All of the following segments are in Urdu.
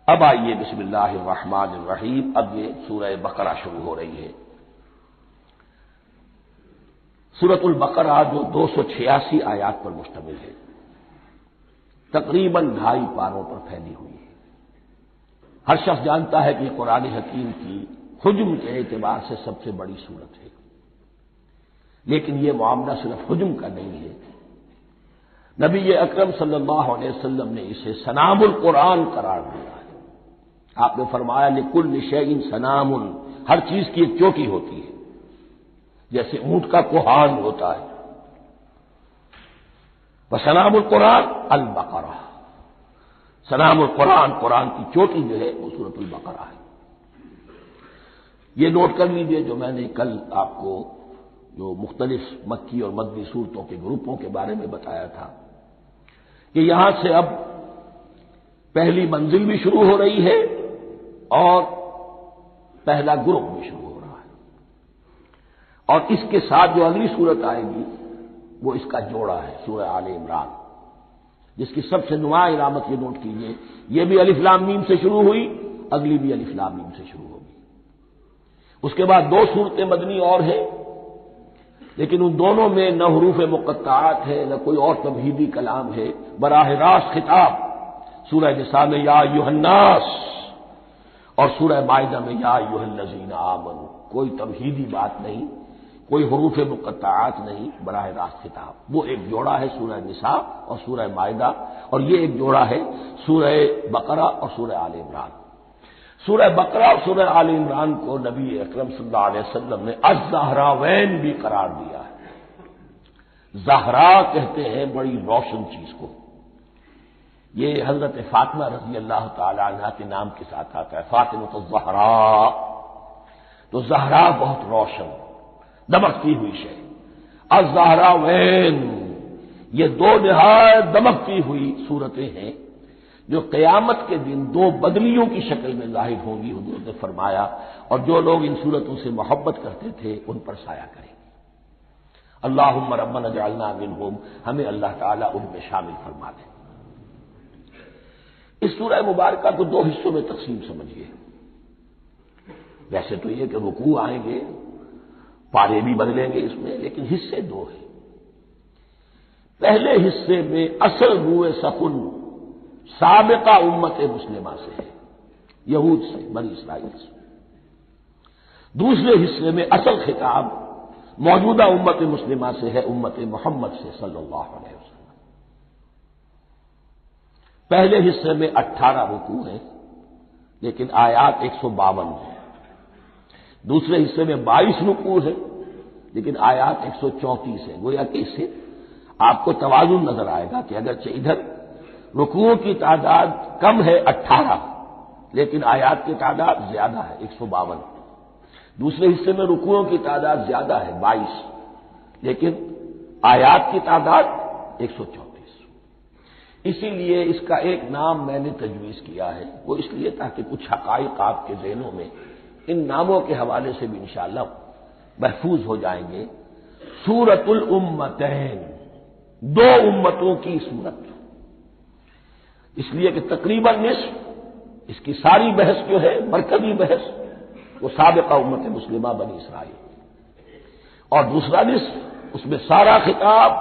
اب آئیے بسم اللہ الرحمن الرحیم، اب یہ سورہ بقرہ شروع ہو رہی ہے۔ سورۃ البقرہ جو 286 آیات پر مشتمل ہے، تقریباً 2.5 پاروں پر پھیلی ہوئی ہے۔ ہر شخص جانتا ہے کہ یہ قرآن حکیم کی حجم کے اعتبار سے سب سے بڑی سورت ہے، لیکن یہ معاملہ صرف حجم کا نہیں ہے۔ نبی اکرم صلی اللہ علیہ وسلم نے اسے سنام القرآن قرار دیا ہے۔ آپ نے فرمایا لکل شیء سنام، ہر چیز کی ایک چوٹی ہوتی ہے، جیسے اونٹ کا کوہان ہوتا ہے۔ وسنام القرآن البقرہ، سنام القرآن، قرآن کی چوٹی جو ہے وہ سورۃ البقرہ ہے۔ یہ نوٹ کر لیجئے جو میں نے کل آپ کو جو مختلف مکی اور مدنی صورتوں کے گروپوں کے بارے میں بتایا تھا کہ یہاں سے اب پہلی منزل بھی شروع ہو رہی ہے اور پہلا گروپ بھی شروع ہو رہا ہے، اور اس کے ساتھ جو اگلی صورت آئے گی وہ اس کا جوڑا ہے، سورہ آل عمران، جس کی سب سے نمایاں علامت یہ نوٹ کیجیے، یہ بھی الف لام میم سے شروع ہوئی، اگلی بھی الف لام میم سے شروع ہوگی۔ اس کے بعد 2 صورتیں مدنی اور ہیں، لیکن ان دونوں میں نہ حروف مقطعات ہے نہ کوئی اور تمہیدی کلام ہے، براہ راست خطاب سورہ نساء میں یا ایھا الناس اور سورہ مائدہ میں یا ایھا الذین آمنوا، کوئی تمہیدی بات نہیں، کوئی حروف مقطعات نہیں، براہ راست خطاب۔ وہ ایک جوڑا ہے سورہ نساء اور سورہ مائدہ، اور یہ ایک جوڑا ہے سورہ بقرہ اور سورہ آل عمران۔ سورہ بقرہ اور سورہ آل عمران کو نبی اکرم صلی اللہ علیہ وسلم نے الزہراوین بھی قرار دیا ہے۔ زہرا کہتے ہیں بڑی روشن چیز کو، یہ حضرت فاطمہ رضی اللہ تعالی عنہا کے نام کے ساتھ آتا ہے، فاطمۃ الزہراء، تو زہرا بہت روشن دمکتی ہوئی شے۔ الزہراوین، یہ 2 نہایت دمکتی ہوئی صورتیں ہیں جو قیامت کے دن 2 بدلیوں کی شکل میں ظاہر ہوں گی، حضور نے فرمایا، اور جو لوگ ان صورتوں سے محبت کرتے تھے ان پر سایہ کریں گے۔ اللہم ربنا اجعلنا منہم، ہمیں اللہ تعالیٰ ان میں شامل فرما دے۔ اس سورہ مبارکہ کو 2 حصوں میں تقسیم سمجھیے۔ ویسے تو یہ کہ رکوع آئیں گے، پارے بھی بدلیں گے اس میں، لیکن حصے 2 ہیں۔ پہلے حصے میں اصل روئے سخن سابقہ امت مسلمہ سے ہے، یہود سے، بنی اسرائیل سے۔ دوسرے حصے میں اصل خطاب موجودہ امت مسلمہ سے ہے، امت محمد سے صلی اللہ علیہ وسلم۔ پہلے حصے میں 18 رکوع ہیں، لیکن آیات 152 ہیں۔ دوسرے حصے میں 22 رکوع ہیں، لیکن آیات 134 ہیں۔ گویا کہ اس سے آپ کو توازن نظر آئے گا کہ اگرچہ ادھر رکوعوں کی تعداد کم ہے 18، لیکن آیات کی تعداد زیادہ ہے 152۔ دوسرے حصے میں رکوعوں کی تعداد زیادہ ہے 22، لیکن آیات کی تعداد 134۔ اسی لیے اس کا ایک نام میں نے تجویز کیا ہے، وہ اس لیے تاکہ کچھ حقائق آپ کے ذہنوں میں ان ناموں کے حوالے سے بھی انشاءاللہ محفوظ ہو جائیں گے۔ سورۃ الامتین، 2 امتوں کی صورت، اس لیے کہ تقریباً نصف اس کی ساری بحث جو ہے، مرکزی بحث، وہ سابقہ امت مسلمہ بنی اسرائیل، اور دوسرا نصف اس میں سارا خطاب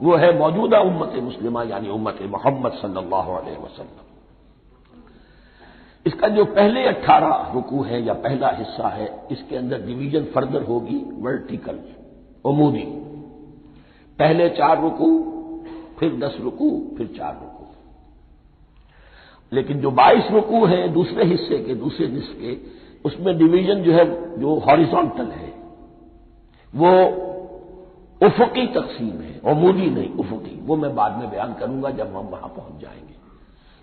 وہ ہے موجودہ امت مسلمہ یعنی امت محمد صلی اللہ علیہ وسلم۔ اس کا جو پہلے 18 رکوع ہے یا پہلا حصہ ہے، اس کے اندر ڈویژن فردر ہوگی ورٹیکل، عمودی، پہلے 4 رکوع، پھر 10 رکوع، پھر 4 رکوع۔ لیکن جو 22 رکوع ہیں دوسرے حصے کے، دوسرے نصف کے، اس میں ڈویژن جو ہے جو ہاریزونٹل ہے، وہ افقی تقسیم ہے، عمودی نہیں، افقی۔ وہ میں بعد میں بیان کروں گا جب ہم وہاں پہنچ جائیں گے۔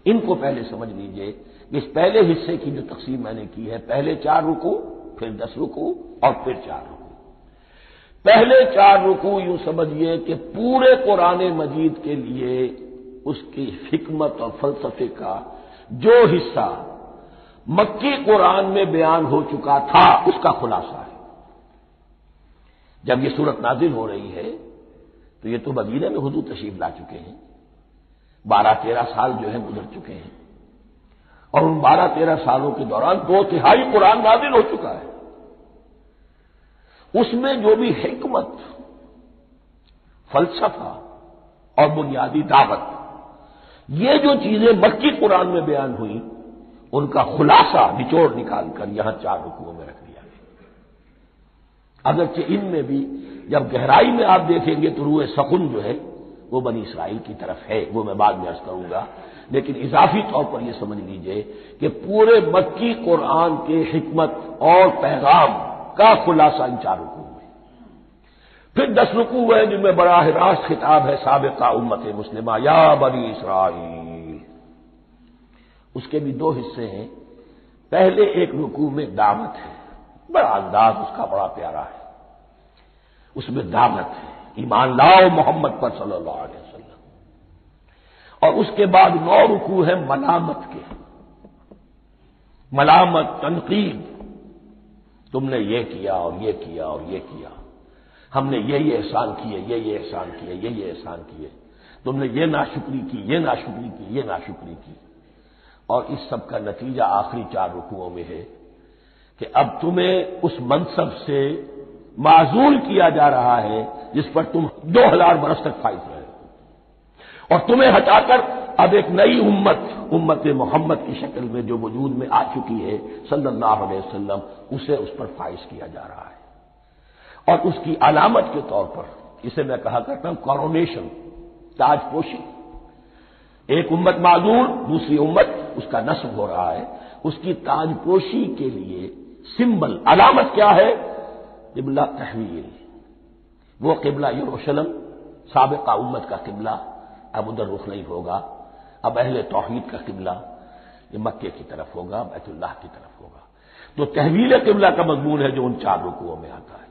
ان کو پہلے سمجھ لیجئے کہ اس پہلے حصے کی جو تقسیم میں نے کی ہے، پہلے 4 رکوع، پھر 10 رکوع اور پھر 4 رکوع۔ پہلے 4 رکوع یوں سمجھیے کہ پورے قرآن مجید کے لیے اس کی حکمت اور فلسفے کا جو حصہ مکی قرآن میں بیان ہو چکا تھا اس کا خلاصہ ہے۔ جب یہ سورت نازل ہو رہی ہے تو یہ تو مدینہ میں حضور تشریف لا چکے ہیں، 12-13 سال جو ہے گزر چکے ہیں، اور ان 12-13 سالوں کے دوران 2/3 قرآن نازل ہو چکا ہے۔ اس میں جو بھی حکمت، فلسفہ اور بنیادی دعوت، یہ جو چیزیں مکی قرآن میں بیان ہوئی، ان کا خلاصہ نچوڑ نکال کر یہاں 4 رکوعوں میں رکھ دیا گیا۔ اگرچہ ان میں بھی جب گہرائی میں آپ دیکھیں گے تو روح سخن جو ہے وہ بنی اسرائیل کی طرف ہے، وہ میں بعد میں عرض کروں گا، لیکن اضافی طور پر یہ سمجھ لیجئے کہ پورے مکی قرآن کے حکمت اور پیغام کا خلاصہ ان 4 رکوعوں میں۔ پھر 10 رکوع ہیں جن میں براہ راست خطاب ہے سابقہ امت مسلمہ، یا بنی اسرائیل۔ اس کے بھی 2 حصے ہیں۔ پہلے ایک رکوع میں دعوت ہے، بڑا انداز اس کا بڑا پیارا ہے، اس میں دعوت ہے، ایمان لاؤ محمد پر صلی اللہ علیہ وسلم۔ اور اس کے بعد 9 رکوع ہیں ملامت کے، ملامت، تنقید، تم نے یہ کیا اور یہ کیا اور یہ کیا، ہم نے یہ احسان کیے، یہ احسان کیے، یہ احسان کیے، تم نے یہ ناشکری کی، یہ ناشکری کی، یہ ناشکری کی۔ اور اس سب کا نتیجہ آخری 4 رکوعوں میں ہے کہ اب تمہیں اس منصب سے معزول کیا جا رہا ہے جس پر تم 2000 برس تک فائز رہے، اور تمہیں ہٹا کر اب ایک نئی امت محمد کی شکل میں جو وجود میں آ چکی ہے صلی اللہ علیہ وسلم، اسے اس پر فائز کیا جا رہا ہے۔ اور اس کی علامت کے طور پر اسے میں کہا کرتا ہوں کورونیشن، تاج پوشی۔ ایک امت معذور، دوسری امت اس کا نصب ہو رہا ہے، اس کی تاج پوشی کے لیے سمبل، علامت کیا ہے؟ قبلہ تحویل، وہ قبلہ یروشلم سابقہ امت کا قبلہ اب ادھر رخ نہیں ہوگا، اب اہل توحید کا قبلہ یہ مکے کی طرف ہوگا، بیت اللہ کی طرف ہوگا۔ تو تحویل قبلہ کا مضمون ہے جو ان 4 رکوعوں میں آتا ہے۔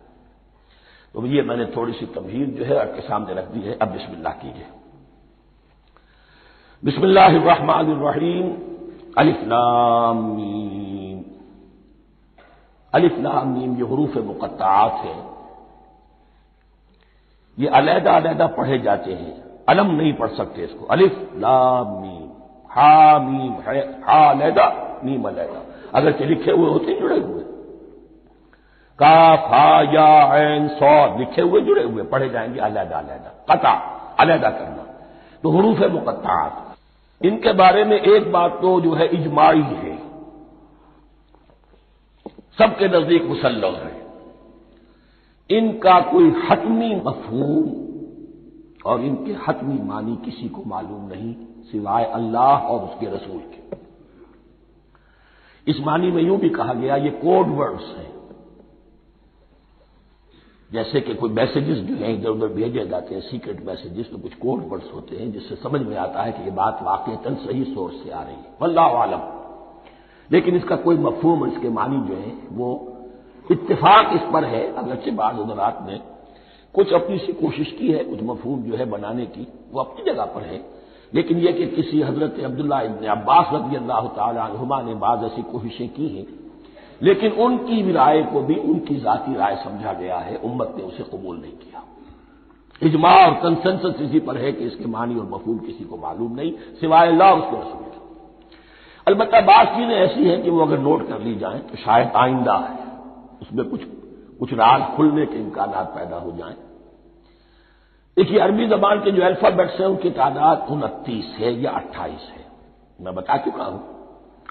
تو یہ میں نے تھوڑی سی تمہید جو ہے آپ کے سامنے رکھ دی ہے۔ اب بسم اللہ کیجیے۔ بسم اللہ الرحمن الرحیم، الف لام میم۔ الف لام میم یہ حروف مقطعات ہیں، یہ علیحدہ علیحدہ پڑھے جاتے ہیں، علم نہیں پڑھ سکتے اس کو۔ الف لام میم، ہا میم، ہا علیحدہ، میم علیحدہ، اگرچہ لکھے ہوئے ہوتے ہیں جڑے ہوئے، کاف ہا یا عین صاد لکھے ہوئے جڑے ہوئے، پڑھے جائیں گے علیحدہ علیحدہ، قطع علیحدہ کرنا۔ تو حروف مقطعات، ان کے بارے میں ایک بات تو جو ہے اجماعی ہے، سب کے نزدیک مسلم ہے، ان کا کوئی حتمی مفہوم اور ان کے حتمی معنی کسی کو معلوم نہیں سوائے اللہ اور اس کے رسول کے۔ اس معنی میں یوں بھی کہا گیا یہ کوڈ ورڈز ہیں، جیسے کہ کوئی میسیجز جو ہیں ادھر ادھر بھیجے جاتے ہیں، سیکرٹ میسیجز، تو کچھ کوڈ ورڈز ہوتے ہیں جس سے سمجھ میں آتا ہے کہ یہ بات واقعتاً صحیح سورس سے آ رہی ہے، واللہ عالم۔ لیکن اس کا کوئی مفہوم، اس کے معنی جو ہے وہ اتفاق اس پر ہے، اگرچہ بعض حضرات نے کچھ اپنی سی کوشش کی ہے، کچھ مفہوم جو ہے بنانے کی، وہ اپنی جگہ پر ہے، لیکن یہ کہ کسی حضرت عبداللہ ابن عباس رضی اللہ تعالی عنہما نے بعض ایسی کوششیں کی ہیں، لیکن ان کی رائے کو بھی ان کی ذاتی رائے سمجھا گیا ہے، امت نے اسے قبول نہیں کیا۔ اجماع اور کنسنسس اسی پر ہے کہ اس کے معنی اور مفہوم کسی کو معلوم نہیں سوائے اللہ اور اس کے رسول کے۔ البتہ بعض چیزیں ایسی ہیں کہ وہ اگر نوٹ کر لی جائیں تو شاید آئندہ ہے اس میں کچھ راز کھلنے کے امکانات پیدا ہو جائیں۔ دیکھیے عربی زبان کے جو الفابیٹس ہیں ان کی تعداد 29 ہے یا 28 ہے، میں بتا چکا ہوں۔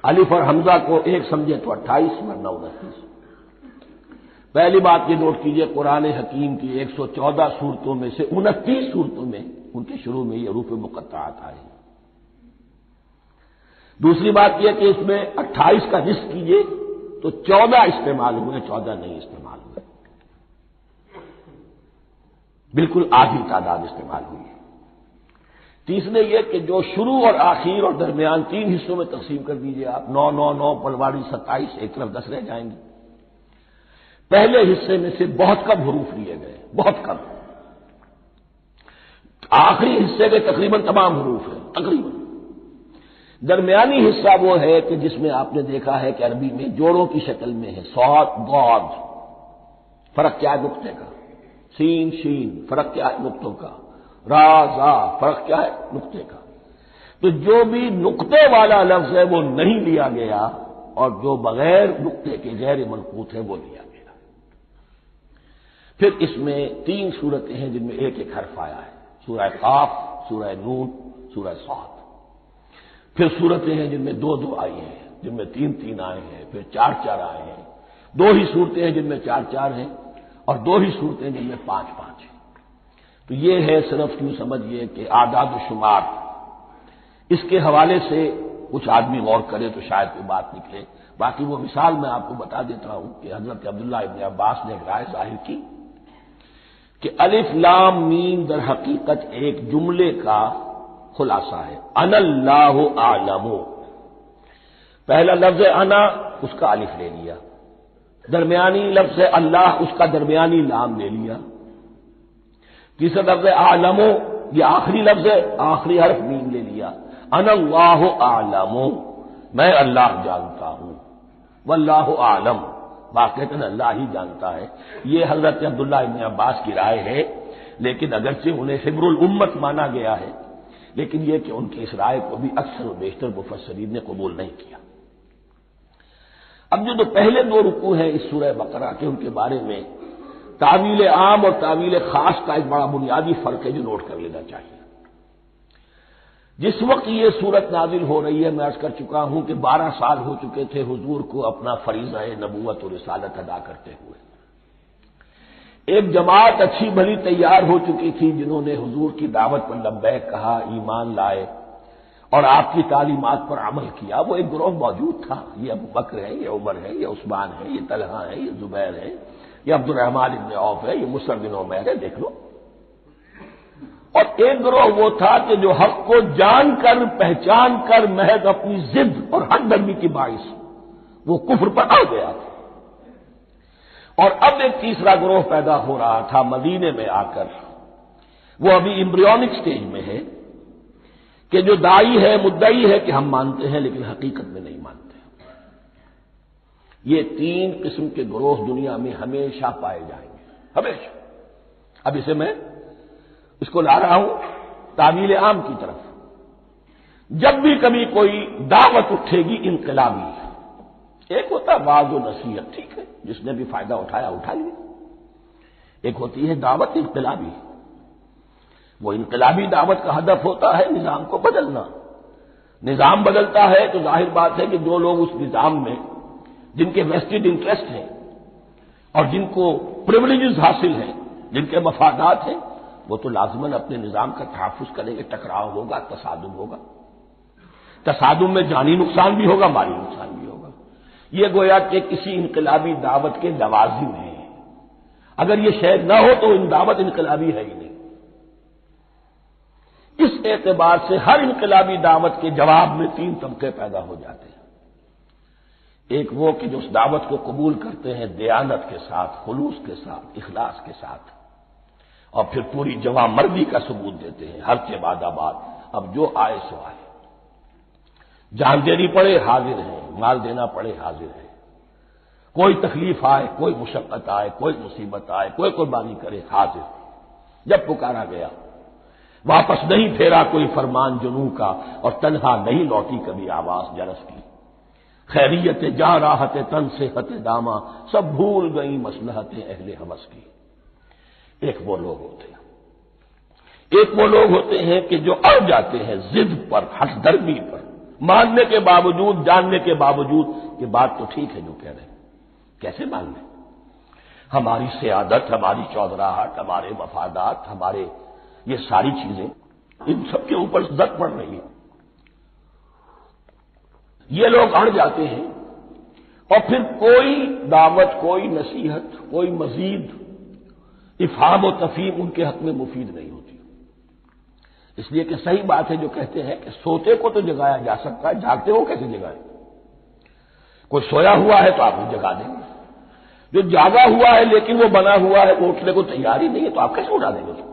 الف اور حمزہ کو ایک سمجھے تو 28 ورنہ 29۔ پہلی بات یہ نوٹ کیجئے، قرآن حکیم کی 114 سورتوں میں سے 29 سورتوں میں ان کے شروع میں یہ حروف مقطعات آئے ہیں۔ دوسری بات یہ کہ اس میں 28 کا نصف کیجئے تو 14 استعمال ہوئے، 14 نہیں استعمال ہوئے، بالکل آدھی تعداد استعمال ہوئی ہے۔ تیسرے یہ کہ جو شروع اور آخر اور درمیان 3 حصوں میں تقسیم کر دیجئے آپ، 9 9 9 پلواڑی 27، ایک طرف 10 رہ جائیں گے۔ پہلے حصے میں سے بہت کم حروف لیے گئے، بہت کم۔ آخری حصے کے تقریباً تمام حروف ہیں، تقریباً۔ درمیانی حصہ وہ ہے کہ جس میں آپ نے دیکھا ہے کہ عربی میں جوڑوں کی شکل میں ہے، صاد ضاد، فرق کیا ہے نقطے کا، سین شین، فرق کیا ہے نقطوں کا، را زا، فرق کیا ہے نقطے کا۔ تو جو بھی نقطے والا لفظ ہے وہ نہیں لیا گیا، اور جو بغیر نقطے کے غیر منقوط ہے وہ لیا گیا۔ پھر اس میں 3 صورتیں ہیں جن میں ایک ایک حرف آیا ہے، سورہ قاف، سورہ نون، سورہ صاد۔ پھر صورتیں ہیں جن میں 2 آئی ہیں، جن میں 3 آئے ہیں، پھر 4 آئے ہیں، 2 ہی صورتیں ہیں جن میں 4 ہیں، اور 2 ہی صورتیں جن میں 5 ہیں۔ تو یہ ہے صرف یوں سمجھیے کہ اعداد و شمار۔ اس کے حوالے سے کچھ آدمی غور کرے تو شاید کوئی بات نکلے۔ باقی وہ مثال میں آپ کو بتا دیتا ہوں کہ حضرت عبداللہ ابن عباس نے ایک رائے ظاہر کی کہ الف لام میم در حقیقت ایک جملے کا خلاصہ ہے۔ انا اللہ اعلم، پہلا لفظ انا، اس کا الف لے لیا، درمیانی لفظ اللہ، اس کا درمیانی لام لے لیا، تیسرا لفظ اعلم، یہ آخری لفظ ہے، آخری حرف میم لے لیا، انا اللہ اعلم، میں اللہ جانتا ہوں، واللہ اعلم، واقعتاً اللہ ہی جانتا ہے۔ یہ حضرت عبداللہ ابن عباس کی رائے ہے، لیکن اگرچہ انہیں حبر الامت مانا گیا ہے، لیکن یہ کہ ان کی اس رائے کو بھی اکثر و بیشتر مفسرین نے قبول نہیں کیا۔ اب جو پہلے 2 رکوع ہیں اس سورہ بقرہ کے، ان کے بارے میں تعویل عام اور تعویل خاص کا ایک بڑا بنیادی فرق ہے جو نوٹ کر لینا چاہیے۔ جس وقت یہ صورت نازل ہو رہی ہے، میں عرض کر چکا ہوں کہ 12 سال ہو چکے تھے حضور کو اپنا فریضہ نبوت و رسالت ادا کرتے ہوئے۔ ایک جماعت اچھی بھلی تیار ہو چکی تھی جنہوں نے حضور کی دعوت پر لبیک کہا، ایمان لائے اور آپ کی تعلیمات پر عمل کیا۔ وہ ایک گروہ موجود تھا، یہ ابو بکر ہے، یہ عمر ہے، یہ عثمان ہے، یہ طلحہ ہے، یہ زبیر ہے، یہ عبد الرحمن ابن عوف ہے، یہ مصعب بن عمیر ہے، دیکھ لو۔ اور ایک گروہ وہ تھا کہ جو حق کو جان کر پہچان کر محض اپنی ضد اور حق درمی کی باعث وہ کفر پر آ گیا تھا۔ اور اب ایک تیسرا گروہ پیدا ہو رہا تھا مدینے میں آ کر، وہ ابھی ایمبریونک سٹیج میں ہے کہ جو داعی ہے، مدعی ہے کہ ہم مانتے ہیں لیکن حقیقت میں نہیں مانتے۔ یہ 3 قسم کے گروہ دنیا میں ہمیشہ پائے جائیں گے، ہمیشہ۔ اب اسے میں اس کو لا رہا ہوں تعویل عام کی طرف۔ جب بھی کبھی کوئی دعوت اٹھے گی انقلابی، ایک ہوتا ہے وعظ و نصیحت، ٹھیک ہے، جس نے بھی فائدہ اٹھایا اٹھا لیا۔ ایک ہوتی ہے دعوت انقلابی، وہ انقلابی دعوت کا ہدف ہوتا ہے نظام کو بدلنا۔ نظام بدلتا ہے تو ظاہر بات ہے کہ جو لوگ اس نظام میں جن کے ویسٹڈ انٹرسٹ ہیں اور جن کو پریولیجز حاصل ہیں، جن کے مفادات ہیں، وہ تو لازماً اپنے نظام کا تحفظ کریں گے، ٹکراؤ ہوگا، تصادم ہوگا، تصادم میں جانی نقصان بھی ہوگا، مالی نقصان بھی ہوگا۔ یہ گویا کہ کسی انقلابی دعوت کے لوازم ہیں۔ اگر یہ شے نہ ہو تو ان دعوت انقلابی ہے ہی نہیں۔ اس اعتبار سے ہر انقلابی دعوت کے جواب میں 3 طبقے پیدا ہو جاتے ہیں۔ ایک وہ کہ جو اس دعوت کو قبول کرتے ہیں دیانت کے ساتھ، خلوص کے ساتھ، اخلاص کے ساتھ، اور پھر پوری جواں مردی کا ثبوت دیتے ہیں، ہر کے بعد آباد، اب جو آئے سو آئے، جان دینی پڑے حاضر ہیں، مال دینا پڑے حاضر ہیں، کوئی تکلیف آئے، کوئی مشقت آئے، کوئی مصیبت آئے، کوئی قربانی کرے حاضر۔ جب پکارا گیا واپس نہیں پھیرا کوئی فرمان جنوں کا، اور تنہا نہیں لوٹی کبھی آواز جرس کی۔ خیریت جا راحت تن صحت داما، سب بھول گئی مصلحت اہل ہوس کی۔ ایک وہ لوگ ہوتے ہیں کہ جو اڑ جاتے ہیں ضد پر، حق درمی پر، ماننے کے باوجود، جاننے کے باوجود کہ بات تو ٹھیک ہے جو کہہ رہے ہیں، کیسے مان لیں؟ ہماری سیادت، ہماری چودراہٹ، ہمارے مفادات، ہمارے یہ ساری چیزیں ان سب کے اوپر زد پڑ رہی ہے۔ یہ لوگ اڑ جاتے ہیں اور پھر کوئی دعوت، کوئی نصیحت، کوئی مزید افہام و تفہیم ان کے حق میں مفید نہیں ہوتی۔ اس لیے کہ صحیح بات ہے جو کہتے ہیں کہ سوتے کو تو جگایا جا سکتا ہے، جاگتے کو کیسے جگائیں؟ کوئی سویا ہوا ہے تو آپ کو جگا دیں گے، جو جاگا ہوا ہے لیکن وہ بنا ہوا ہے، وہ اٹھنے کو تیار ہی نہیں ہے، تو آپ کیسے اٹھا دیں گے اس کو؟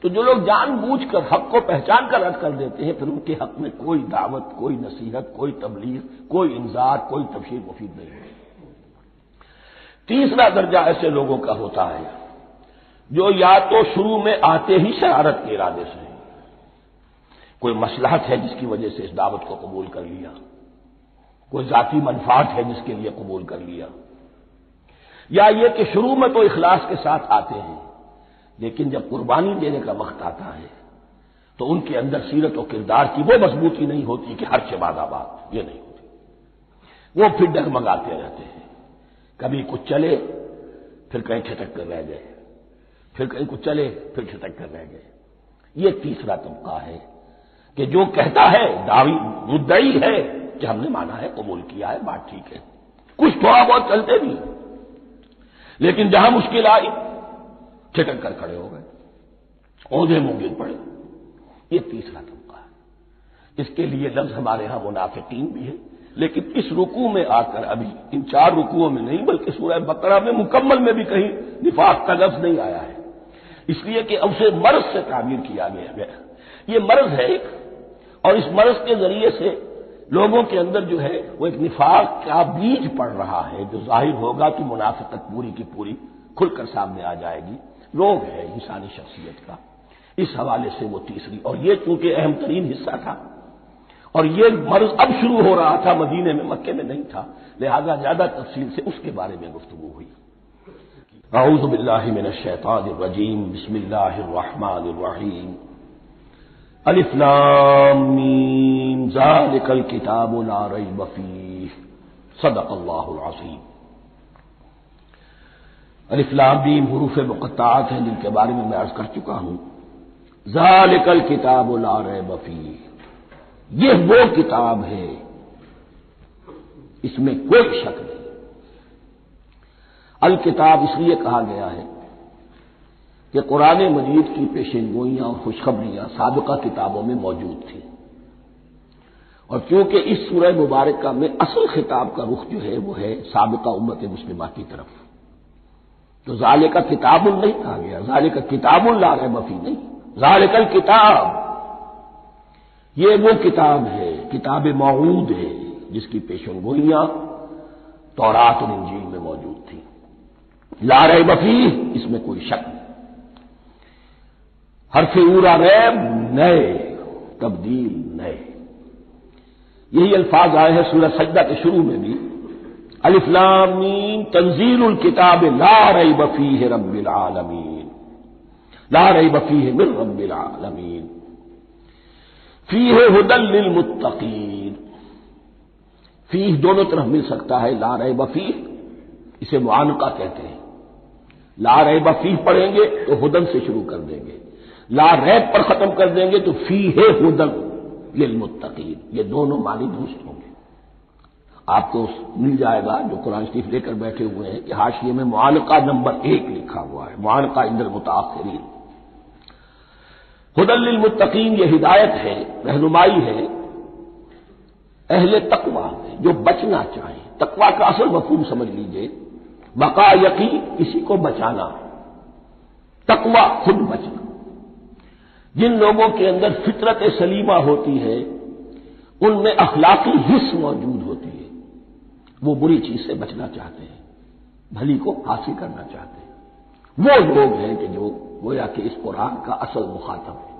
تو جو لوگ جان بوجھ کر حق کو پہچان کر رد کر دیتے ہیں، پھر ان کے حق میں کوئی دعوت، کوئی نصیحت، کوئی تبلیغ، کوئی انذار، کوئی تبشیر مفید نہیں ہے۔ تیسرا درجہ ایسے لوگوں کا ہوتا ہے جو یا تو شروع میں آتے ہی شرارت کے ارادے سے، کوئی مصلحت ہے جس کی وجہ سے اس دعوت کو قبول کر لیا، کوئی ذاتی منفعت ہے جس کے لیے قبول کر لیا، یا یہ کہ شروع میں تو اخلاص کے ساتھ آتے ہیں لیکن جب قربانی دینے کا وقت آتا ہے تو ان کے اندر سیرت و کردار کی وہ مضبوطی نہیں ہوتی کہ ہر سے بعد آباد، یہ نہیں ہوتی، وہ پھر ڈگمگاتے رہتے ہیں، کبھی کچھ چلے پھر کہیں چھٹک کر رہ گئے، پھر کہیں کچھ چلے پھر چھٹک کر رہ گئے۔ یہ تیسرا طبقہ ہے کہ جو کہتا ہے دعوی مدعی ہے کہ ہم نے مانا ہے، قبول کیا ہے، بات ٹھیک ہے، کچھ تھوڑا بہت چلتے بھی، لیکن جہاں مشکل آئی چھٹک کر کھڑے ہو گئے، اوندھے منہ گر پڑے۔ یہ تیسرا طبقہ ہے۔ اس کے لیے لفظ ہمارے ہاں منافقین بھی ہے، لیکن اس رکوع میں آ کر ابھی ان 4 رکوعوں میں نہیں بلکہ سورہ بقرہ میں مکمل میں بھی کہیں نفاق کا لفظ نہیں آیا ہے، اس لیے کہ اسے مرض سے تعبیر کیا گیا ہے۔ یہ مرض ہے ایک، اور اس مرض کے ذریعے سے لوگوں کے اندر جو ہے وہ ایک نفاق کا بیج پڑ رہا ہے، جو ظاہر ہوگا تو منافقت پوری کی پوری کھل کر سامنے آ جائے گی۔ روگ ہے انسانی شخصیت کا، اس حوالے سے وہ تیسری، اور یہ چونکہ اہم ترین حصہ تھا اور یہ مرض اب شروع ہو رہا تھا، مدینے میں، مکے میں نہیں تھا، لہذا زیادہ تفصیل سے اس کے بارے میں گفتگو ہوئی۔ اعوذ باللہ من الشیطان الرجیم، بسم اللہ الرحمن الرحیم، الف لام میم ذالک الکتاب لا ریب فیہ، صدق اللہ العظیم۔ الف لام میم حروف مقطعات ہیں جن کے بارے میں عرض کر چکا ہوں۔ ذالک الکتاب لا ریب فیہ، یہ وہ کتاب ہے اس میں کوئی شک نہیں۔ الکتاب اس لیے کہا گیا ہے کہ قرآن مجید کی پیشنگوئیاں اور خوشخبریاں سابقہ کتابوں میں موجود تھیں، اور کیونکہ اس سورہ مبارکہ میں اصل خطاب کا رخ جو ہے وہ ہے سابقہ امت مسلمہ کی طرف، تو ذالک کتاب نہیں کہا گیا، ذالک کتاب لا ریب فیہ نہیں، ذالک الکتاب یہ وہ کتاب ہے، کتاب موعود ہے جس کی پیشنگوئیاں تورات اور انجیل میں موجود تھیں۔ لا ریب فیہ، اس میں کوئی شک نہیں۔ حرف اورا ریب، نئے، تبدیل، نئے، یہی الفاظ آئے ہیں سورہ سجدہ کے شروع میں بھی، الف لام میم تنزیل الکتاب لا ریب فیہ رب العالمین، لا ریب فیہ من رب العالمین، فیہ ھدی للمتقین۔ فیہ دونوں طرف مل سکتا ہے، لا ریب فیہ اسے معانقہ کہتے ہیں، لا ریب فیہ پڑھیں گے تو ھدی سے شروع کر دیں گے، لا ریب پر ختم کر دیں گے تو فیہ ھدی للمتقین، یہ دونوں معنی درست ہوں گے۔ آپ کو مل جائے گا جو قرآن شریف لے کر بیٹھے ہوئے ہیں کہ حاشیے میں معانقہ نمبر 1 لکھا ہوا ہے، معانقہ عند المتاخرین۔ ھدی للمتقین یہ ہدایت ہے، رہنمائی ہے اہل تقویٰ میں جو بچنا چاہیں۔ تقویٰ کا اصل مفہوم سمجھ لیجئے، بقا یقین، کسی کو بچانا، تقویٰ خود بچنا۔ جن لوگوں کے اندر فطرت سلیمہ ہوتی ہے ان میں اخلاقی حس موجود ہوتی ہے، وہ بری چیز سے بچنا چاہتے ہیں، بھلی کو حاصل کرنا چاہتے ہیں، وہ لوگ ہیں کہ جو گویا کہ اس قرآن کا اصل مخاطب ہے،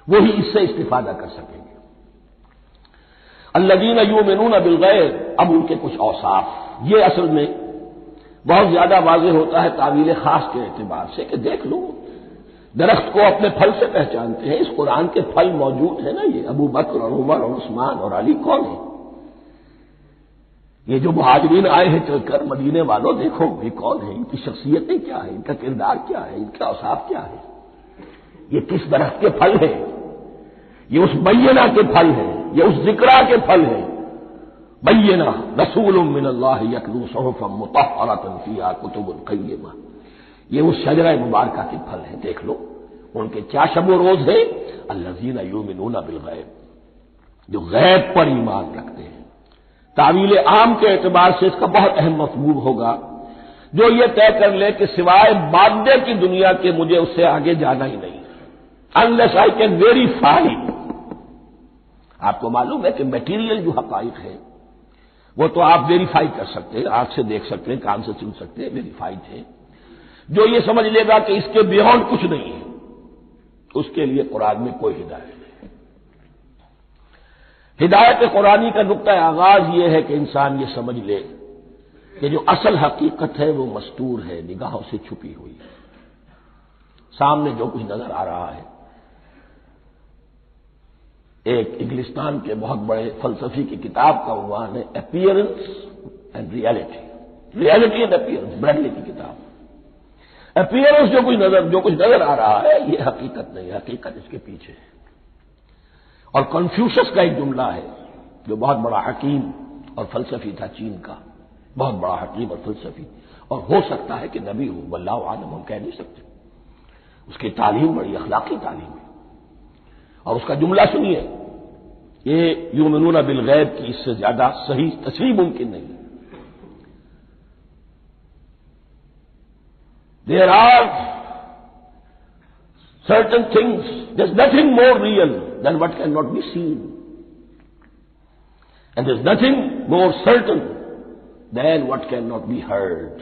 وہی اس سے استفادہ کر سکیں گے۔ الذین یؤمنون بالغیب، اب ان کے کچھ اوصاف، یہ اصل میں بہت زیادہ واضح ہوتا ہے تعویل خاص کے اعتبار سے کہ دیکھ لو درخت کو اپنے پھل سے پہچانتے ہیں، اس قرآن کے پھل موجود ہیں نا، یہ ابو بکر اور عمر اور عثمان اور علی کون ہیں؟ یہ جو مہاجرین آئے ہیں چل کر، مدینے والوں دیکھو یہ کون ہیں، ان کی شخصیتیں کیا ہیں، ان کا کردار کیا ہے، ان کا اوصاف کیا ہے، یہ کس درخت کے پھل ہیں، یہ اس بینہ کے پھل ہیں، یہ اس ذکرہ کے پھل ہیں۔ بینہ رسول من اللہ یتلو صحفا مطہرۃ فیہا کتب قیمہ، یہ اس شجرہ مبارکہ کے پھل ہیں، دیکھ لو ان کے کیا شب و روز ہے۔ الذین یؤمنون بالغیب، جو غیب پر ایمان رکھتے ہیں۔ تعویل عام کے اعتبار سے اس کا بہت اہم مفہوم ہوگا، جو یہ طے کر لے کہ سوائے مادے کی دنیا کے مجھے اس سے آگے جانا ہی نہیں، unless I can verify۔ آپ کو معلوم ہے کہ میٹیریل جو حقائق ہے وہ تو آپ ویریفائی کر سکتے ہیں، آنکھ سے دیکھ سکتے ہیں، کان سے سن سکتے ہیں، ویریفائڈ ہے۔ جو یہ سمجھ لے گا کہ اس کے بیونڈ کچھ نہیں ہے، اس کے لیے قرآن میں کوئی ہدایت نہیں۔ ہدایت قرآنی کا نقطہ آغاز یہ ہے کہ انسان یہ سمجھ لے کہ جو اصل حقیقت ہے وہ مستور ہے، نگاہوں سے چھپی ہوئی ہے، سامنے جو کچھ نظر آ رہا ہے۔ ایک انگلستان کے بہت بڑے فلسفی کی کتاب کا عنوان ہے appearance and reality, reality and appearance, Bradley کی کتاب۔ اپیئرنس جو کچھ نظر آ رہا ہے یہ حقیقت نہیں، حقیقت اس کے پیچھے ہے۔ اور کنفیوشس کا ایک جملہ ہے جو بہت بڑا حکیم اور فلسفی تھا، چین کا بہت بڑا حکیم اور فلسفی، اور ہو سکتا ہے کہ نبی ہو، واللہ عالم، ہم کہہ نہیں سکتے۔ اس کی تعلیم بڑی اخلاقی تعلیم ہے، اور اس کا جملہ سنیے، یہ یؤمنون بالغیب کی اس سے زیادہ صحیح تصریح ممکن نہیں۔ There are certain things, there's nothing more real than what cannot be seen. And there's nothing more certain than what cannot be heard.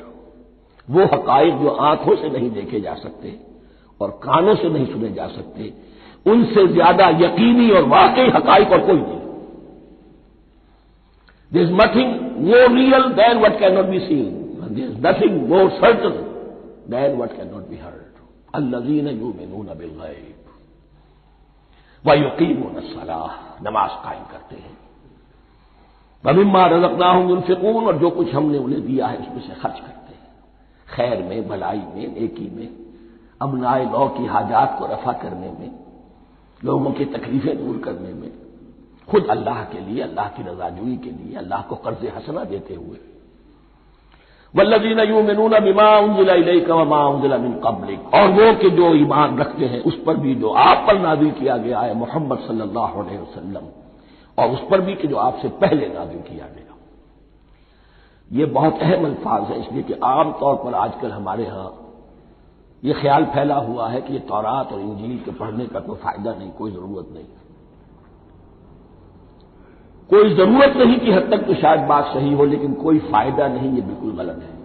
وہ حقائق جو آنکھوں سے نہیں دیکھے جا سکتے اور کانوں سے نہیں سنے جا سکتے، ان سے زیادہ یقینی اور واقعی حقائق اور کوئی نہیں۔ There's nothing more real than what cannot be seen. And there's nothing more certain than what cannot be heard. الذین یؤمنون بالغیب ویقیمون الصلاۃ، نماز قائم کرتے ہیں، ومما رزقناہم ينفقون، اور جو کچھ ہم نے انہیں دیا ہے اس میں سے خرچ کرتے ہیں، خیر میں، بھلائی میں، نیکی میں، ابنائے نو کی حاجات کو رفع کرنے میں، لوگوں کی تکلیفیں دور کرنے میں، خود اللہ کے لیے، اللہ کی رضاجوئی کے لیے، اللہ کو قرض حسنہ دیتے ہوئے۔ والذین یؤمنون بما انزل الیک وما انزل من قبلک، اور وہ کہ جو ایمان رکھتے ہیں اس پر بھی جو آپ پر نازل کیا گیا ہے محمد صلی اللہ علیہ وسلم، اور اس پر بھی کہ جو آپ سے پہلے نازل کیا گیا۔ یہ بہت اہم الفاظ ہیں، اس لیے کہ عام طور پر آج کل ہمارے ہاں یہ خیال پھیلا ہوا ہے کہ یہ تورات اور انجیل کے پڑھنے کا کوئی فائدہ نہیں، کوئی ضرورت نہیں، کوئی ضرورت نہیں کی حد تک تو شاید بات صحیح ہو، لیکن کوئی فائدہ نہیں، یہ بالکل غلط ہے۔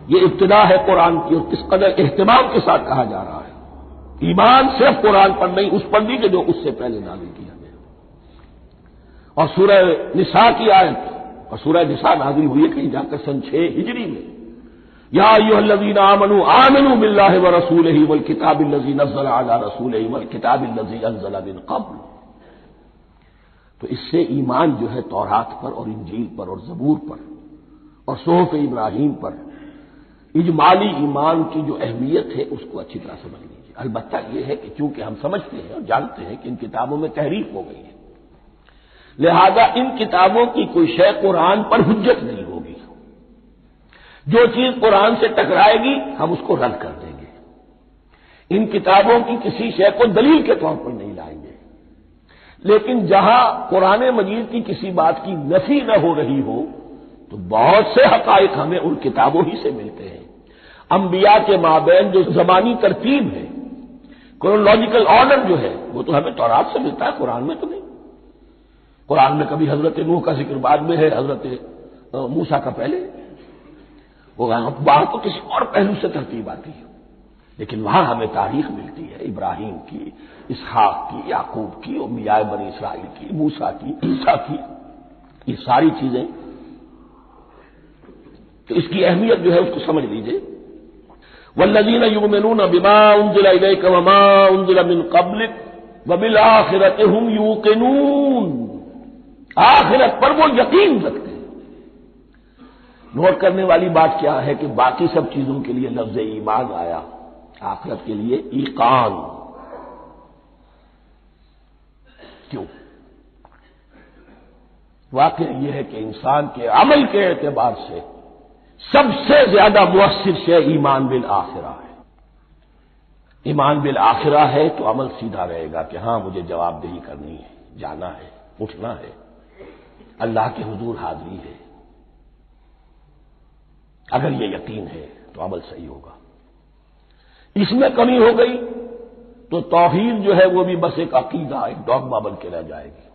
یہ ابتدا ہے قرآن کی، اور کس قدر اہتمام کے ساتھ کہا جا رہا ہے، ایمان صرف قرآن پر نہیں، اس پر بھی کہ جو اس سے پہلے نازل کیا گیا۔ اور سورہ نساء کی آیت، اور سورہ نساء نازل ہوئی ہے کہیں جا کر سن 6 ہجری میں، یا ایھا الذین آمنوا آمنوا باللہ ورسولہ والکتاب الذی نزل علی رسولہ والکتاب الذی انزل من قبل۔ تو اس سے ایمان جو ہے تورات پر اور انجیل پر اور زبور پر اور صحف ابراہیم پر، اجمالی ایمان کی جو اہمیت ہے اس کو اچھی طرح سمجھ لیجیے۔ البتہ یہ ہے کہ چونکہ ہم سمجھتے ہیں اور جانتے ہیں کہ ان کتابوں میں تحریف ہو گئی ہے، لہذا ان کتابوں کی کوئی شے قرآن پر حجت نہیں ہوگی، جو چیز قرآن سے ٹکرائے گی ہم اس کو رد کر دیں گے، ان کتابوں کی کسی شے کو دلیل کے طور پر نہیں لائیں گے۔ لیکن جہاں قرآن مجید کی کسی بات کی نفی نہ ہو رہی ہو تو بہت سے حقائق ہمیں ان کتابوں ہی سے ملتے ہیں۔ انبیاء کے مابین جو زمانی ترتیب ہے، کرونالوجیکل آرڈر جو ہے، وہ تو ہمیں تورات سے ملتا ہے، قرآن میں تو نہیں۔ قرآن میں کبھی حضرت نوح کا ذکر بعد میں ہے، حضرت موسیٰ کا پہلے، وہاں تو کسی اور پہلو سے ترتیب آتی ہے، لیکن وہاں ہمیں تاریخ ملتی ہے ابراہیم کی، اسحاق کی، یعقوب کی، انبیاء بنی اسرائیل کی، موسیٰ کی، عیسیٰ کی، یہ ساری چیزیں۔ تو اس کی اہمیت جو ہے اس کو سمجھ لیجئے۔ والذین یؤمنون بما انزل الیک وما انزل من قبلک وبالآخرۃ هم یوقنون، آخرت پر وہ یقین رکھتے ہیں۔ نوٹ کرنے والی بات کیا ہے کہ باقی سب چیزوں کے لیے لفظ ایمان آیا، آخرت کے لیے ایقان کیوں؟ واقع یہ ہے کہ انسان کے عمل کے اعتبار سے سب سے زیادہ مؤثر شے ایمان بالآخرہ ہے۔ ایمان بالآخرہ ہے تو عمل سیدھا رہے گا کہ ہاں مجھے جواب دہی کرنی ہے، جانا ہے، اٹھنا ہے، اللہ کے حضور حاضری ہے۔ اگر یہ یقین ہے تو عمل صحیح ہوگا۔ اس میں کمی ہو گئی تو توحید جو ہے وہ بھی بس ایک عقیدہ، ایک ڈوگما بن کے رہ جائے گی۔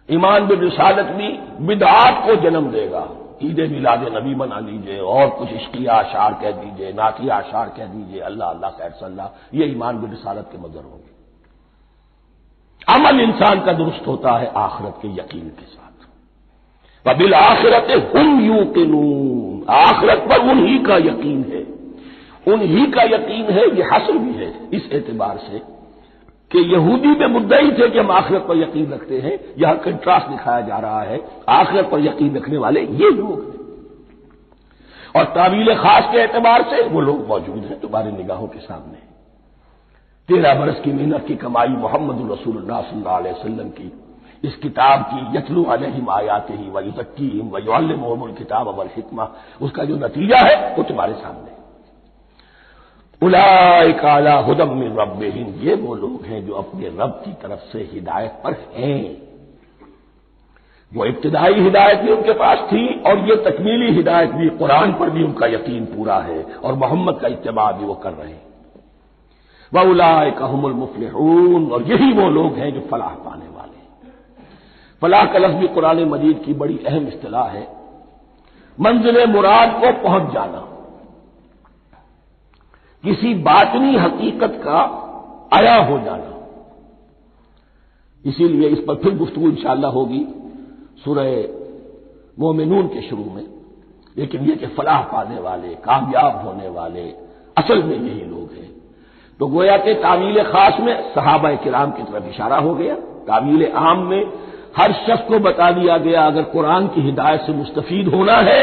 ایمان بالرسالت بھی بدعات کو جنم دے گا، عید میلاد نبی منا لیجئے اور کچھ عشقیہ اشعار کہہ دیجئے، نعتیہ اشعار کہہ دیجئے، اللہ اللہ خیر صلی اللہ، یہ ایمان بالرسالت کے مظہر ہوں گے۔ عمل انسان کا درست ہوتا ہے آخرت کے یقین کے ساتھ. وبالآخرۃ ہم یوقنون، آخرت پر انہی کا یقین ہے، انہی کا یقین ہے. یہ حصر بھی ہے اس اعتبار سے کہ یہودی میں مدعی تھے کہ ہم آخرت پر یقین رکھتے ہیں، یہاں کنٹراسٹ دکھایا جا رہا ہے آخرت پر یقین رکھنے والے یہ لوگ ہیں. اور تعویل خاص کے اعتبار سے وہ لوگ موجود ہیں تمہاری نگاہوں کے سامنے. 13 برس کی محنت کی کمائی محمد الرسول اللہ صلی اللہ علیہ وسلم کی اس کتاب کی، یتلو علیہم آیاتہ ویزکیہم ویعلمہم الکتاب والحکمہ، اس کا جو نتیجہ ہے وہ تمہارے سامنے. اولئک علی ھدی من ربہم، یہ وہ لوگ ہیں جو اپنے رب کی طرف سے ہدایت پر ہیں. وہ ابتدائی ہدایت بھی ان کے پاس تھی اور یہ تکمیلی ہدایت بھی، قرآن پر بھی ان کا یقین پورا ہے اور محمد کا اتباع بھی وہ کر رہے ہیں. وَأُولَٰئِكَ هُمُ الْمُفْلِحُونَ، اور یہی وہ لوگ ہیں جو فلاح پانے والے ہیں. فلاح کا لفظ بھی قرآن مجید کی بڑی اہم اصطلاح ہے. منزل مراد کو پہنچ جانا، کسی باطنی حقیقت کا عیا ہو جانا. اسی لیے اس پر پھر گفتگو انشاءاللہ ہوگی سورہ مومنون کے شروع میں. لیکن یہ کہ فلاح پانے والے، کامیاب ہونے والے اصل میں یہی لوگ ہیں. تو گویا کہ تعویل خاص میں صحابہ کرام کی طرف اشارہ ہو گیا، تعویل عام میں ہر شخص کو بتا دیا گیا اگر قرآن کی ہدایت سے مستفید ہونا ہے